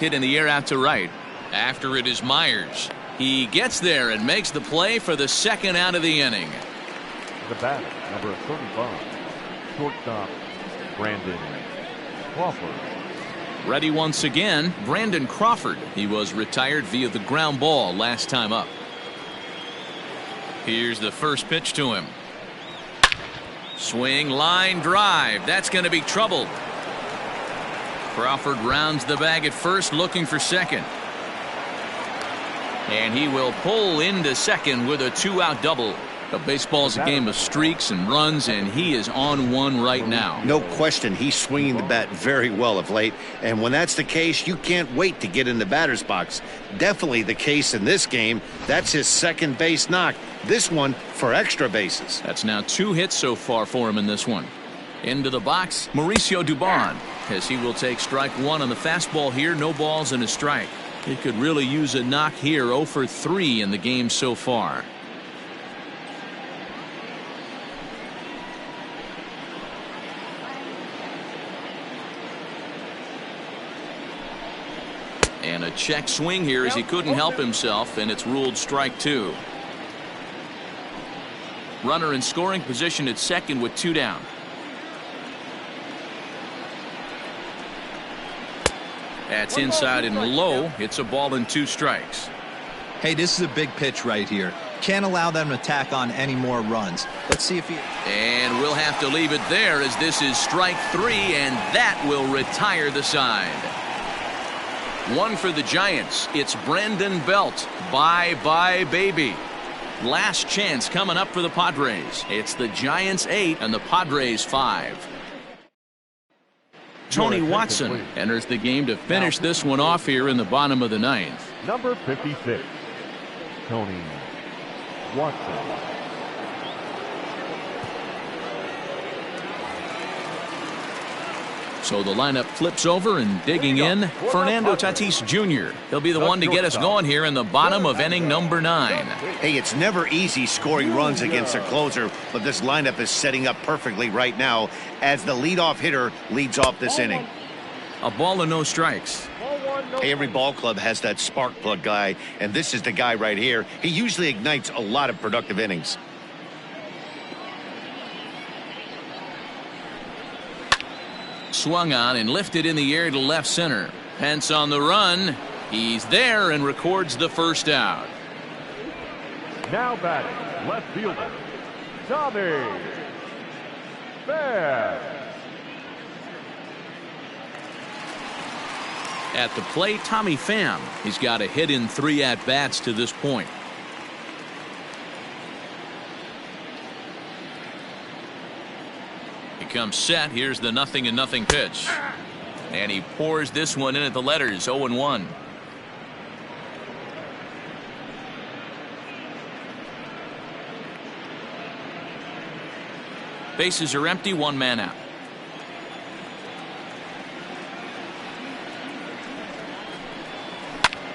Hit in the air out to right. After it is Myers. He gets there and makes the play for the second out of the inning. The batter, number 35, shortstop, Brandon Crawford. Ready once again, Brandon Crawford. He was retired via the ground ball last time up. Here's the first pitch to him. Swing, line, drive. That's going to be trouble. Crawford rounds the bag at first, looking for second. And he will pull into second with a 2-out double. But baseball's a game of streaks and runs, and he is on one right now. No question, he's swinging the bat very well of late. And when that's the case, you can't wait to get in the batter's box. Definitely the case in this game. That's his second base knock. This one for extra bases. That's now 2 hits so far for him in this one. Into the box, Mauricio Dubon, as he will take strike 1 on the fastball here. No balls and a strike. He could really use a knock here. 0 for 3 in the game so far. And a check swing here as he couldn't help himself, and it's ruled strike 2. Runner in scoring position at second with 2 down. That's inside and low. It's a ball and 2 strikes. Hey, this is a big pitch right here. Can't allow them to tack on any more runs. Let's see if he... And we'll have to leave it there as this is strike 3, and that will retire the side. 1 for the Giants. It's Brandon Belt. Bye-bye, baby. Last chance coming up for the Padres. It's the Giants 8 and the Padres 5. Tony Watson enters the game to finish this one off here in the bottom of the 9th. Number 56, Tony Watson. So the lineup flips over, and digging in, Fernando Tatis Jr. He'll be the one to get us going here in the bottom of inning number 9. Hey, it's never easy scoring runs against a closer, but this lineup is setting up perfectly right now as the leadoff hitter leads off this inning. A ball and no strikes. Hey, every ball club has that spark plug guy, and this is the guy right here. He usually ignites a lot of productive innings. Swung on and lifted in the air to left center. Pence on the run. He's there and records the first out. Now batting, left fielder, Tommy Pham. At the plate, Tommy Pham. He's got a hit in 3 at-bats to this point. Comes set. Here's the 0-0 pitch, and he pours this one in at the letters. 0-1. Bases are empty. 1 man out.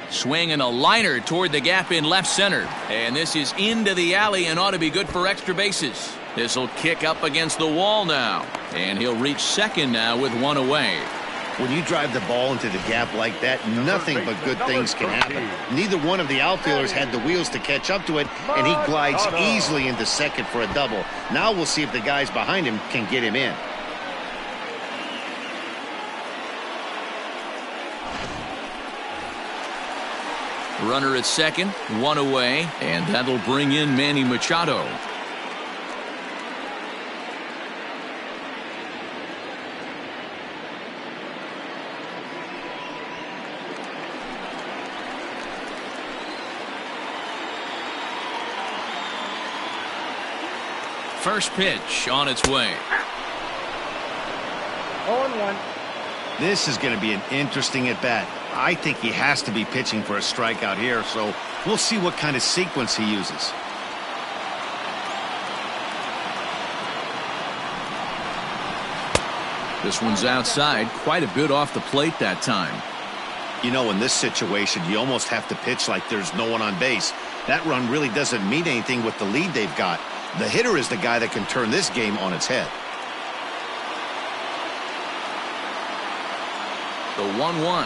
Swing and a liner toward the gap in left center, and this is into the alley and ought to be good for extra bases. This will kick up against the wall now, and he'll reach second now with 1 away. When you drive the ball into the gap like that, nothing but good things can happen. Neither one of the outfielders had the wheels to catch up to it, and he glides easily into second for a double. Now we'll see if the guys behind him can get him in. Runner at second, 1 away, and that'll bring in Manny Machado. First pitch on its way. 0-1. This is going to be an interesting at-bat. I think he has to be pitching for a strikeout here, so we'll see what kind of sequence he uses. This one's outside, quite a bit off the plate that time. You know, in this situation, you almost have to pitch like there's no one on base. That run really doesn't mean anything with the lead they've got. The hitter is the guy that can turn this game on its head. The 1-1.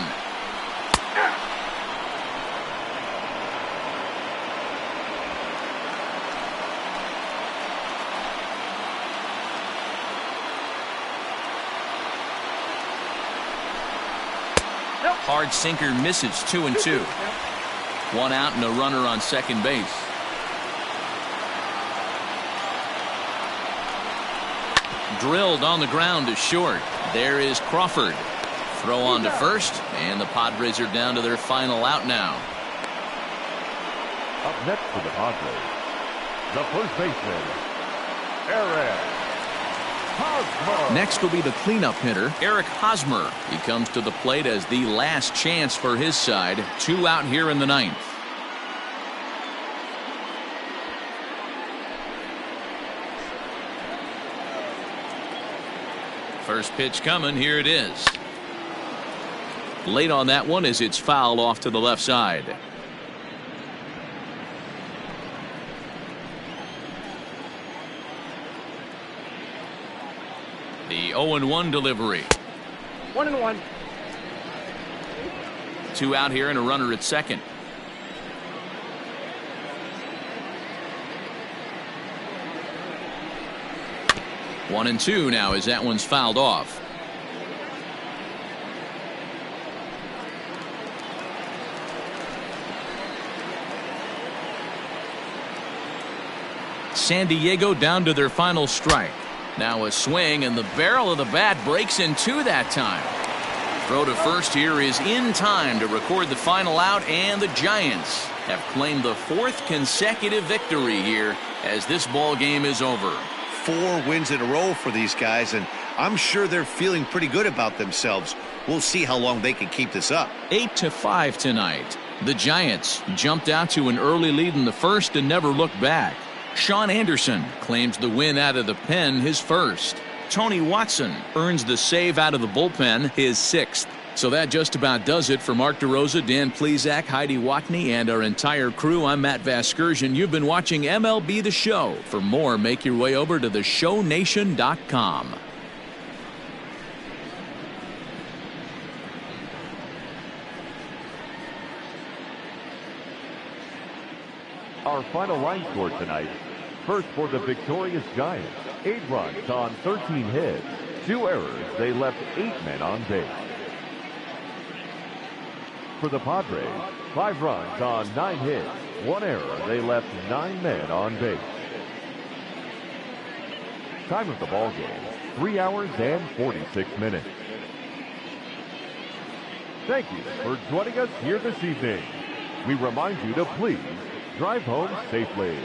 Hard sinker misses. 2-2. One out and a runner on second base. Drilled on the ground to short. There is Crawford. Throw on to first, and the Padres are down to their final out now. Up next for the Padres, the first baseman, Eric Hosmer. Next will be the cleanup hitter, Eric Hosmer. He comes to the plate as the last chance for his side. 2 out here in the 9th. First pitch coming. Here it is. Late on that one as it's fouled off to the left side. The 0-1 delivery. 1-1. 2 out here and a runner at second. One and 2 now as that one's fouled off. San Diego down to their final strike. Now a swing, and the barrel of the bat breaks in 2 that time. Throw to first here is in time to record the final out, and the Giants have claimed the 4th consecutive victory here as this ball game is over. 4 wins in a row for these guys, and I'm sure they're feeling pretty good about themselves. We'll see how long they can keep this up. 8-5 tonight. The Giants jumped out to an early lead in the first and never looked back. Sean Anderson claims the win out of the pen, his first. Tony Watson earns the save out of the bullpen, his 6th. So that just about does it for Mark DeRosa, Dan Plesac, Heidi Watney, and our entire crew. I'm Matt Vasgersian. You've been watching MLB The Show. For more, make your way over to theshownation.com. Our final line score tonight. First for the victorious Giants, 8 runs on 13 hits, 2 errors. They left 8 men on base. For the Padres, 5 runs on 9 hits, 1 error. They left 9 men on base. Time of the ball game, 3 hours and 46 minutes. Thank you for joining us here this evening. We remind you to please drive home safely.